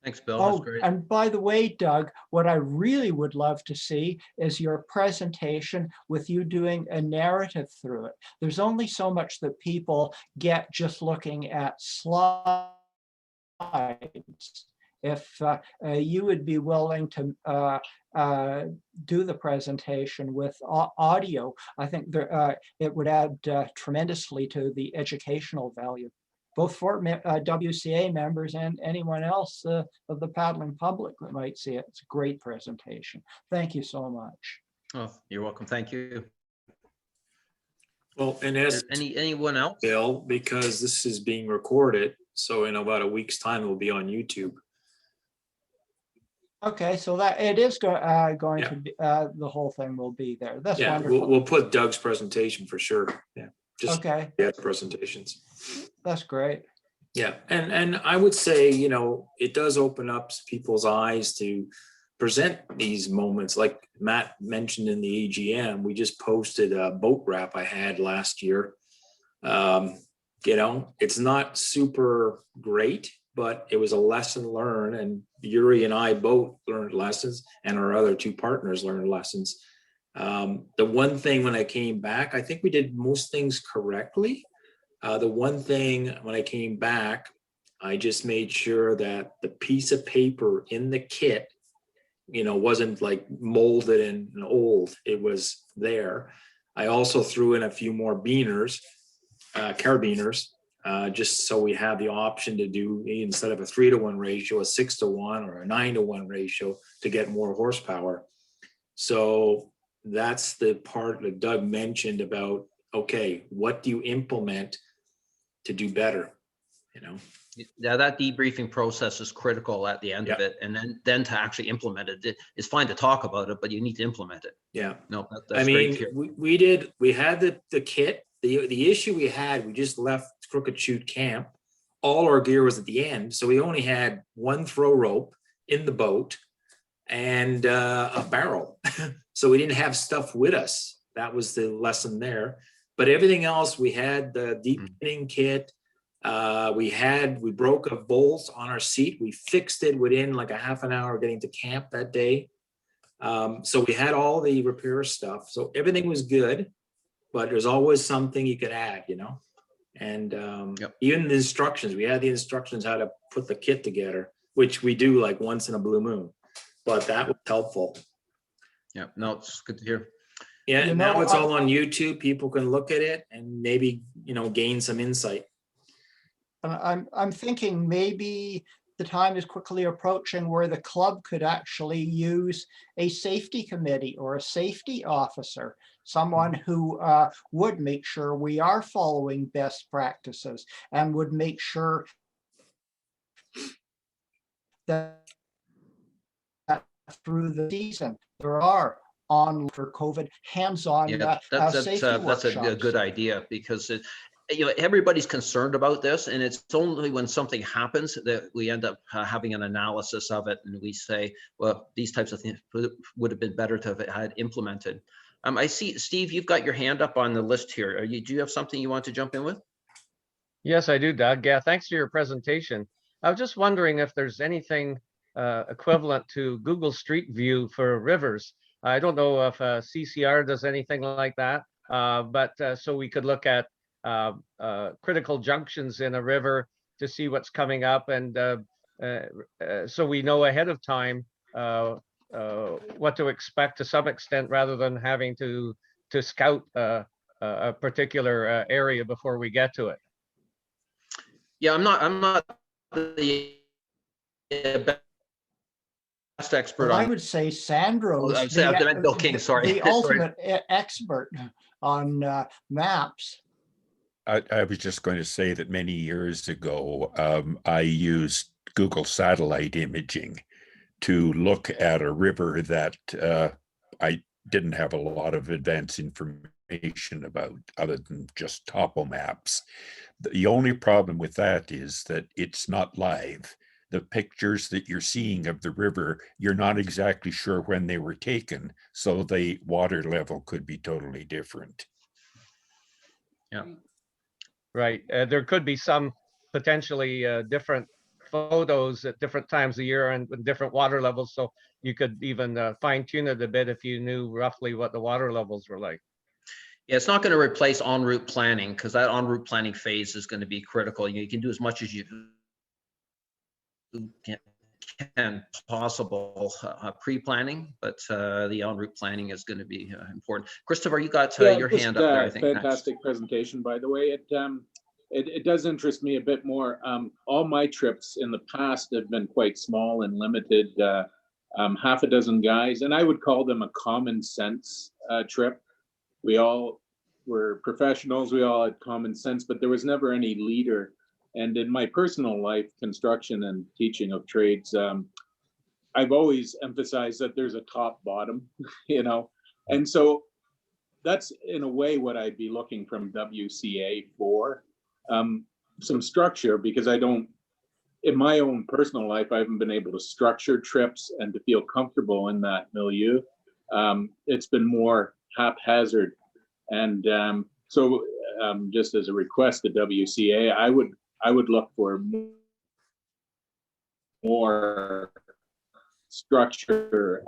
Thanks, Bill. That's Oh, great. and by the way, Doug, what I really would love to see is your presentation with you doing a narrative through it. There's only so much that people get just looking at slides. If you would be willing to do the presentation with audio, I think it would add tremendously to the educational value, both for WCA members and anyone else of the paddling public that might see it. It's a great presentation. Thank you so much. Oh, you're welcome. Thank you. Well, and as Anyone else? Bill, because this is being recorded, so in about a week's time, it will be on YouTube. Okay, so that it is going Yeah. to be, the whole thing will be there. That's Yeah, wonderful. we'll put Doug's presentation for sure. Yeah, just Okay, presentations. that's great. Yeah, and I would say, you know, it does open up people's eyes to present these moments. Like Matt mentioned in the AGM, we just posted a boat wrap I had last year. You know, it's not super great, but it was a lesson learned, and Yuri and I both learned lessons, and our other two partners learned lessons. The one thing when I came back, I think we did most things correctly. The one thing when I came back, I just made sure that the piece of paper in the kit, you know, wasn't like molded and old. It was there. I also threw in a few more beaners, carabiners, just so we have the option to do, instead of a 3-to-1 ratio, a 6-to-1 or a 9-to-1 ratio to get more horsepower. So that's the part that Doug mentioned about, okay, what do you implement to do better? You know? Yeah, that debriefing process is critical at the end of it, and then to actually implement it. It's fine to talk about it, but you need to implement it. Yeah. No, I that's mean, great. we had the kit. The issue we had, we just left Crooked Chute camp. All our gear was at the end, so we only had one throw rope in the boat and a barrel. So we didn't have stuff with us. That was the lesson there. But everything else, we had the deep pinning kit. We broke a bolt on our seat. We fixed it within like a half an hour of getting to camp that day. So we had all the repair stuff. So everything was good, but there's always something you could add, you know? And even the instructions, we had the instructions how to put the kit together, which we do like once in a blue moon, but that was helpful. Yeah, no, it's good to hear. Yeah, You now know, it's all on YouTube. People can look at it and maybe, you know, gain some insight. I'm thinking maybe the time is quickly approaching where the club could actually use a safety committee or a safety officer, someone who would make sure we are following best practices and would make sure that through the season there are on for COVID hands-on Yeah, safety that's a workshops. good idea, because you know, everybody's concerned about this, and it's only when something happens that we end up having an analysis of it, and we say, well, these types of things would have been better to have had implemented. I see, Steve, you've got your hand up on the list here. Do you have something you want to jump in with? Yes, I do, Doug. Yeah, thanks for your presentation. I was just wondering if there's anything equivalent to Google Street View for rivers. I don't know if CCR does anything like that, but so we could look at critical junctions in a river to see what's coming up, and so we know ahead of time what to expect to some extent, rather than having to scout a particular area before we get to it. Yeah, I'm not the best expert Well, on. I would say Sandro's I meant Bill King, sorry. the ultimate expert on maps. I was just going to say that many years ago, I used Google satellite imaging to look at a river that I didn't have a lot of advanced information about other than just topo maps. The only problem with that is that it's not live. The pictures that you're seeing of the river, you're not exactly sure when they were taken, so the water level could be totally different. Yeah. Right. There could be some potentially different photos at different times of year and with different water levels. So you could even fine tune it a bit if you knew roughly what the water levels were like. Yeah, it's not going to replace en route planning, because that en route planning phase is going to be critical. You can do as much as you can possible pre-planning, but the en route planning is going to be important. Christopher, you got your just, hand up there, I think. Fantastic next. presentation, by the way. It does interest me a bit more. All my trips in the past have been quite small and limited, half a dozen guys, and I would call them a common sense trip. We all were professionals, we all had common sense, but there was never any leader. And in my personal life, construction and teaching of trades, I've always emphasized that there's a top bottom, you know, and so that's in a way what I'd be looking from WCA for, some structure, because I don't, in my own personal life, I haven't been able to structure trips and to feel comfortable in that milieu. It's been more haphazard. And so just as a request to WCA, I would look for more structure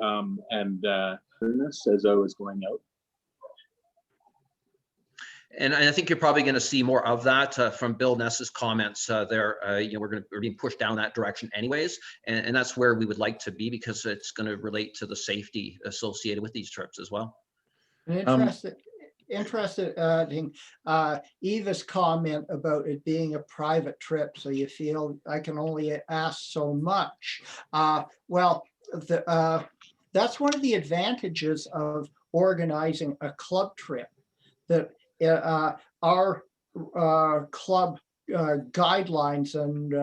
and as I was going out. And I think you're probably going to see more of that from Bill Ness's comments there. We're being pushed down that direction anyways. And that's where we would like to be, because it's going to relate to the safety associated with these trips as well. Interested in Eva's comment about it being a private trip, so you feel I can only ask so much. Well, that's one of the advantages of organizing a club trip, that our club guidelines and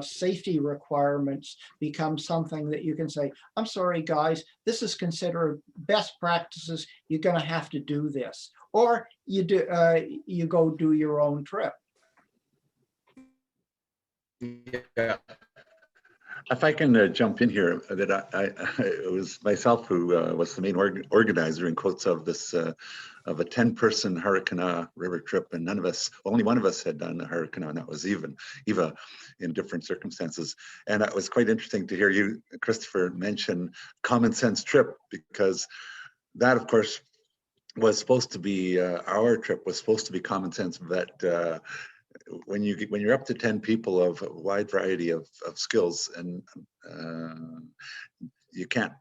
safety requirements become something that you can say, I'm sorry, guys, this is considered best practices. You're going to have to do this, or you go do your own trip. Yeah. If I can jump in here, that it was myself who was the main organizer, in quotes, of this of a 10-person Hurricane river trip, and only one of us had done the Hurricane, and that was Eva, in different circumstances. And it was quite interesting to hear you, Christopher, mention common sense trip, because that, of course, was supposed to be our trip was supposed to be common sense, but when you're up to 10 people of a wide variety of skills, and you can't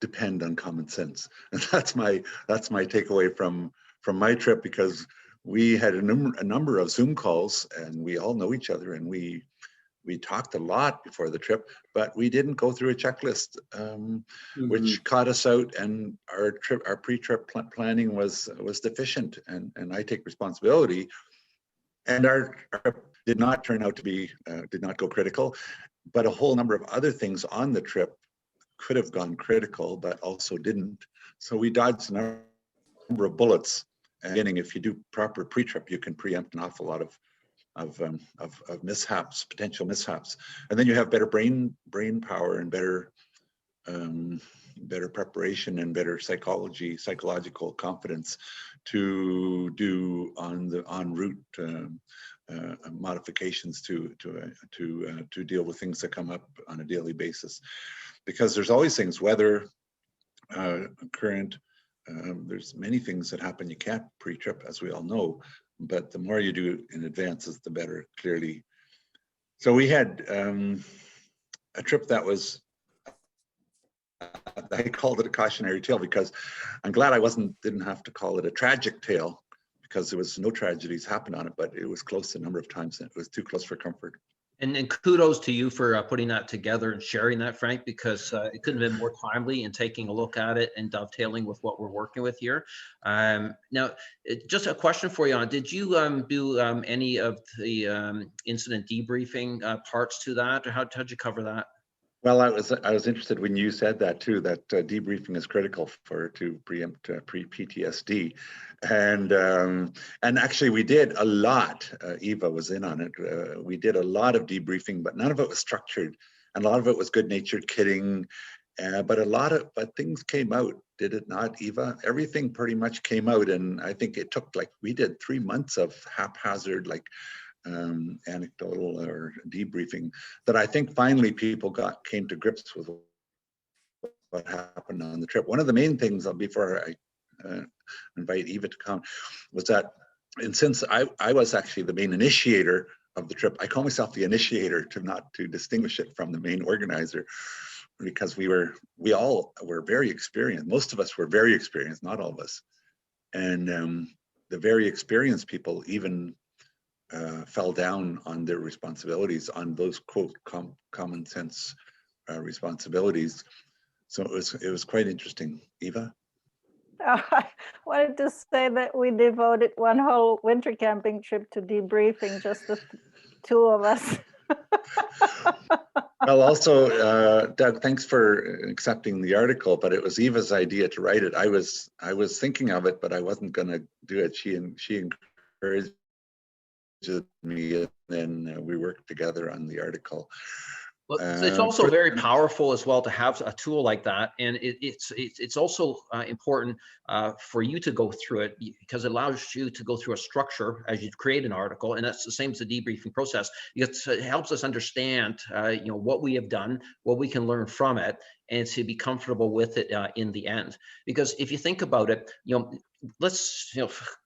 depend on common sense. And that's my takeaway from my trip, because we had a number of Zoom calls, and we all know each other, and we talked a lot before the trip, but we didn't go through a checklist, which caught us out, and our pre-trip planning was deficient, and I take responsibility. And our trip did not turn out to be, did not go critical, but a whole number of other things on the trip could have gone critical, but also didn't. So we dodged a number of bullets. And beginning, if you do proper pre-trip, you can preempt an awful lot of mishaps, potential mishaps. And then you have better brain power and better preparation and better psychological confidence to do en route modifications to deal with things that come up on a daily basis, because there's always things, weather, current. There's many things that happen you can't pre-trip, as we all know, but the more you do in advance, is the better, clearly. So we had a trip that was, I called it a cautionary tale, because I'm glad I didn't have to call it a tragic tale, because there was no tragedies happened on it, but it was close a number of times, and it was too close for comfort. And kudos to you for putting that together and sharing that, Frank, because it couldn't have been more timely in taking a look at it and dovetailing with what we're working with here. Now, just a question for you on, did you do any of the incident debriefing parts to that, or how'd you cover that? Well, I was interested when you said that too, that debriefing is critical to preempt pre-PTSD, and actually we did a lot. Eva was in on it. We did a lot of debriefing, but none of it was structured, and a lot of it was good-natured kidding, But things came out, did it not, Eva? Everything pretty much came out, and I think it took, like, we did 3 months of haphazard, like, anecdotal or debriefing, that I think finally people came to grips with what happened on the trip. One of the main things, before I invite Eva to come, was that, and since I was actually the main initiator of the trip, I call myself the initiator to distinguish it from the main organizer, because we all were very experienced. Most of us were very experienced, not all of us. And the very experienced people even fell down on their responsibilities, on those quote common sense responsibilities. So it was quite interesting. Eva? I wanted to say that we devoted one whole winter camping trip to debriefing, just the two of us. Well, also, Doug, thanks for accepting the article, but it was Eva's idea to write it. I was thinking of it, but I wasn't going to do it. She encouraged me, and then we worked together on the article. Well, it's also very powerful as well to have a tool like that, and it's also important for you to go through it, because it allows you to go through a structure as you create an article, and that's the same as the debriefing process. It helps us understand, what we have done, what we can learn from it, and to be comfortable with it in the end. Because if you think about it, let's,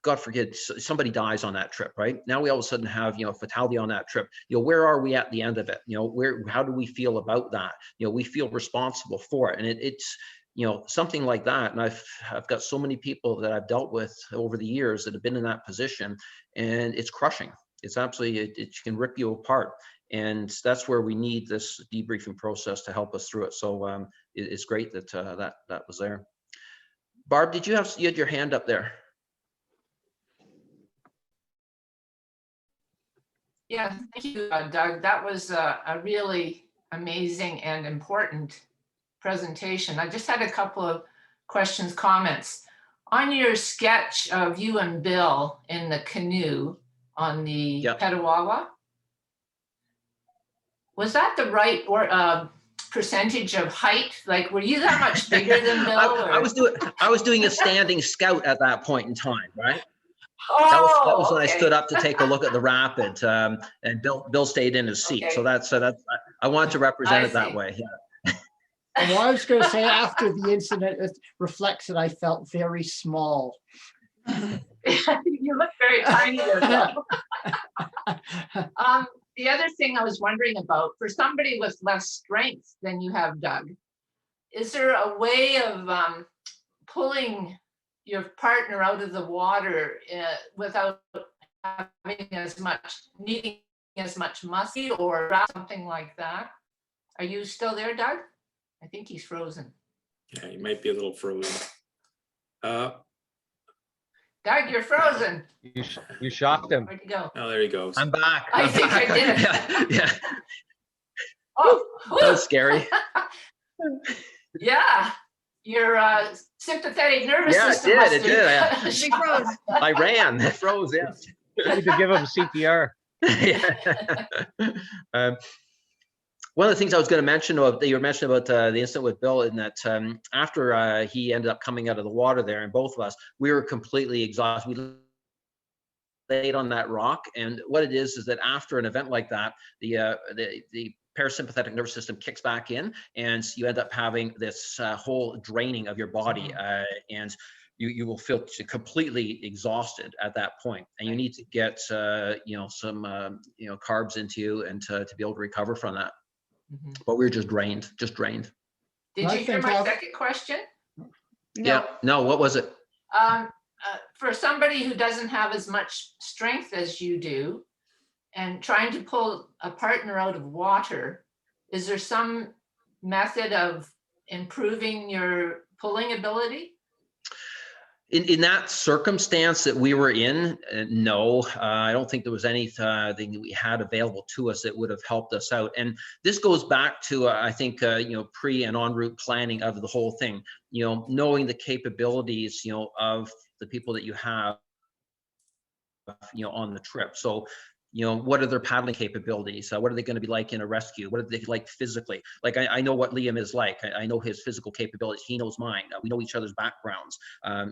God forbid, somebody dies on that trip, right? Now we all of a sudden have, fatality on that trip. Where are we at the end of it? How do we feel about that? We feel responsible for it. And it's, something like that. And I've got so many people that I've dealt with over the years that have been in that position, and it's crushing. It's absolutely, it can rip you apart. And that's where we need this debriefing process to help us through it. So it's great that that was there. Barb, you had your hand up there? Yeah, thank you, Doug. That was a really amazing and important presentation. I just had a couple of questions, comments. On your sketch of you and Bill in the canoe on the Petawawa, was that the right percentage of height? Like, were you that much bigger than Bill? I was doing a standing scout at that point in time, right? Oh, that was when okay. I stood up to take a look at the rapid, and Bill stayed in his seat. Okay. So that's I wanted to represent it that way. Yeah. Well, I was going to say, after the incident, it reflects that I felt very small. You look very tiny there, Bill. The other thing I was wondering about, for somebody with less strength than you have, Doug, is there a way of pulling your partner out of the water without needing as much muscle or something like that? Are you still there, Doug? I think he's frozen. Yeah, he might be a little frozen. Doug, you're frozen. You shocked him. Where'd you go? Oh, there he goes. I'm back. I think I did. Yeah. Oh, that was scary. Yeah. Your sympathetic nervous system. Yeah, it did. She froze. I ran. It froze. Yeah. You need to give him CPR. Yeah. One of the things I was going to mention about you were mentioning about the incident with Bill, in that after he ended up coming out of the water there, and both of us, we were completely exhausted. We laid on that rock, and what it is that after an event like that, the parasympathetic nervous system kicks back in, and you end up having this whole draining of your body, and you will feel completely exhausted at that point, and you need to get some carbs into you and to be able to recover from that. Mm-hmm. But we were just drained. Did you hear my second question? No. Yeah. No. What was it? For somebody who doesn't have as much strength as you do, and trying to pull a partner out of water, is there some method of improving your pulling ability? In that circumstance that we were in, no, I don't think there was anything that we had available to us that would have helped us out. And this goes back to, I think, pre and en route planning of the whole thing, knowing the capabilities, of the people that you have, on the trip. So, what are their paddling capabilities? What are they going to be like in a rescue? What are they like physically? Like I know what Liam is like. I know his physical capabilities. He knows mine. We know each other's backgrounds.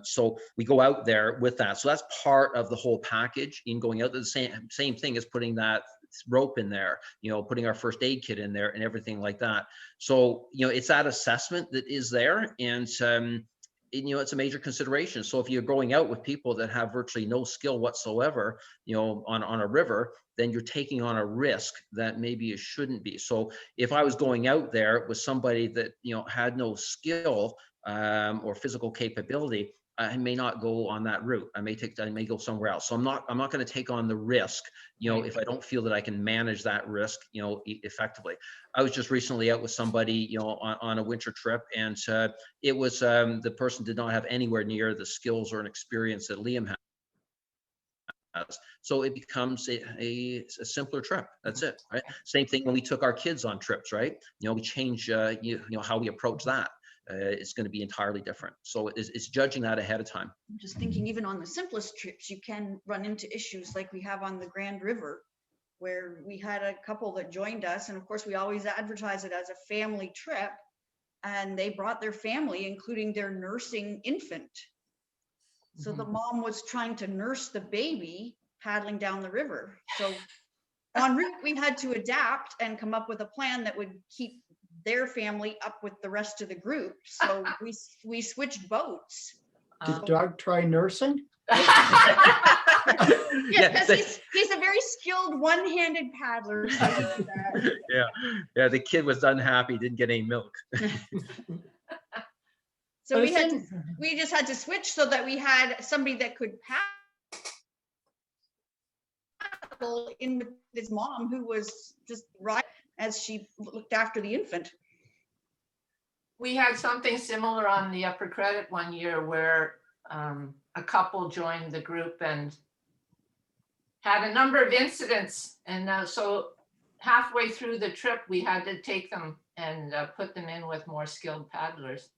So we go out there with that. So that's part of the whole package in going out. The same thing as putting that rope in there, putting our first aid kit in there and everything like that. So, it's that assessment that is there. And it's a major consideration. So if you're going out with people that have virtually no skill whatsoever, on a river, then you're taking on a risk that maybe it shouldn't be. So if I was going out there with somebody that, had no skill or physical capability, I may not go on that route. I may go somewhere else. So I'm not going to take on the risk, if I don't feel that I can manage that risk, effectively. I was just recently out with somebody, on a winter trip, and it was the person did not have anywhere near the skills or an experience that Liam has. So it becomes a simpler trip. That's it, right? Same thing when we took our kids on trips, right? We change, how we approach that. It's going to be entirely different. So it's judging that ahead of time. I'm just thinking, even on the simplest trips, you can run into issues like we have on the Grand River, where we had a couple that joined us. And of course, we always advertise it as a family trip. And they brought their family, including their nursing infant. So the mom was trying to nurse the baby paddling down the river. So en route, we had to adapt and come up with a plan that would keep their family up with the rest of the group. So we switched boats. Did Doug try nursing? Yes, because he's a very skilled one-handed paddler. So he did that. Yeah. The kid was unhappy, didn't get any milk. So we just had to switch so that we had somebody that could paddle in with his mom, who was just right as she looked after the infant. We had something similar on the Upper Credit one year where a couple joined the group and had a number of incidents. And so halfway through the trip, we had to take them and put them in with more skilled paddlers,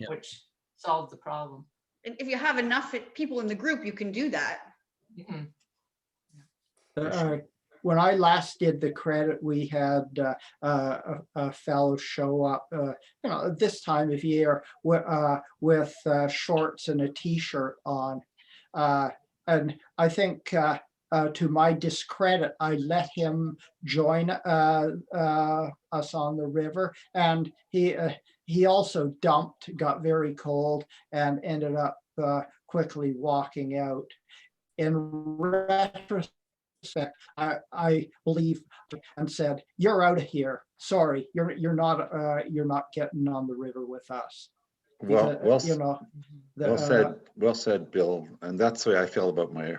which solved the problem. And if you have enough people in the group, you can do that. When I last did the credit, we had a fellow show up, this time of year with shorts and a t-shirt on. And I think to my discredit, I let him join us on the river, and he also dumped, got very cold, and ended up quickly walking out. In retrospect, I believe, and said, "You're out of here. Sorry, you're not getting on the river with us." Well said, Bill. And that's the way I feel about my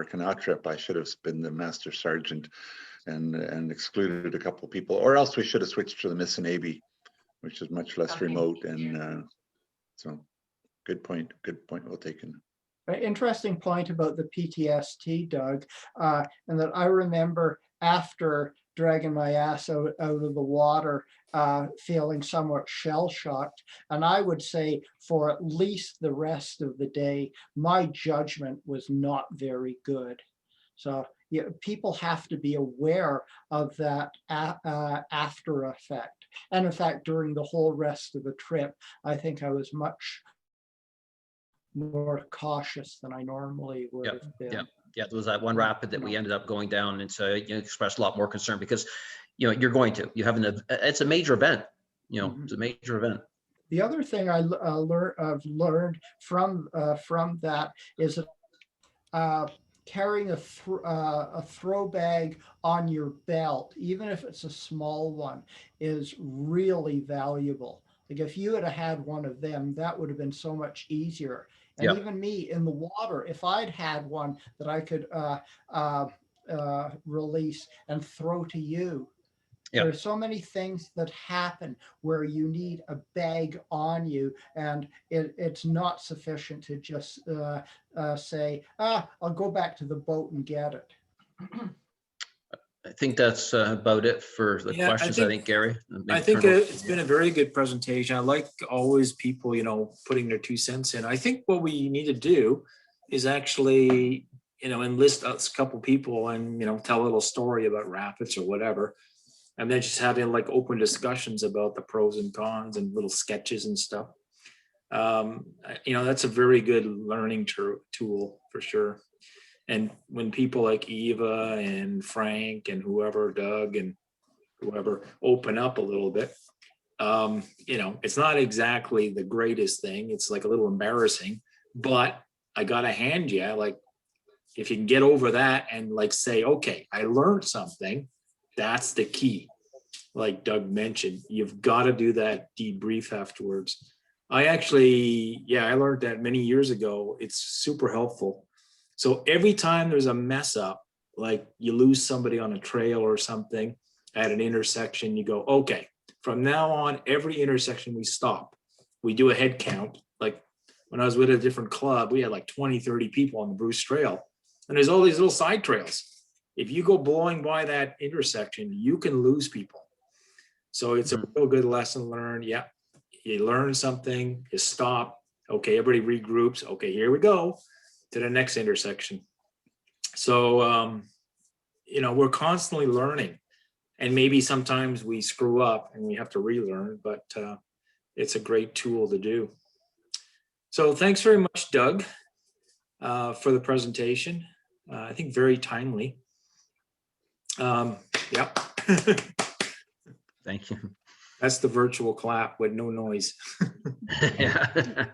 Canoe trip. I should have been the master sergeant and excluded a couple of people, or else we should have switched to the Missinaibi, which is much less remote. And so, good point well taken. An interesting point about the PTSD, Doug, and that I remember after dragging my ass out of the water, feeling somewhat shell-shocked. And I would say for at least the rest of the day, my judgment was not very good. So people have to be aware of that after effect. And in fact, during the whole rest of the trip, I think I was much more cautious than I normally would have been. There was that one rapid that we ended up going down, and so expressed a lot more concern because you have it's a major event. It's a major event. The other thing I've learned from that is that carrying a throw bag on your belt, even if it's a small one, is really valuable. Like if you had one of them, that would have been so much easier. And even me in the water, if I'd had one that I could release and throw to you, there are so many things that happen where you need a bag on you, and it's not sufficient to just say, I'll go back to the boat and get it. I think that's about it for the questions. I think Gary. I think it's been a very good presentation. I like always people, putting their 2 cents in. I think what we need to do is actually enlist a couple people and, tell a little story about rapids or whatever. And then just having like open discussions about the pros and cons and little sketches and stuff. That's a very good learning tool for sure. And when people like Eva and Frank and whoever, Doug and whoever open up a little bit, it's not exactly the greatest thing. It's like a little embarrassing, but I gotta hand you, like, if you can get over that and like say, okay, I learned something, that's the key. Like Doug mentioned, you've got to do that debrief afterwards. I learned that many years ago. It's super helpful. So every time there's a mess up, like you lose somebody on a trail or something at an intersection, you go, okay, from now on, every intersection we stop, we do a head count. Like when I was with a different club, we had like 20, 30 people on the Bruce Trail. And there's all these little side trails. If you go blowing by that intersection, you can lose people. So it's a real good lesson learned. Yeah, you learn something, you stop. Okay, everybody regroups. Okay, here we go to the next intersection. So, we're constantly learning. And maybe sometimes we screw up and we have to relearn, but it's a great tool to do. So thanks very much, Doug, for the presentation. I think very timely. Yeah. Thank you. That's the virtual clap with no noise. Yeah.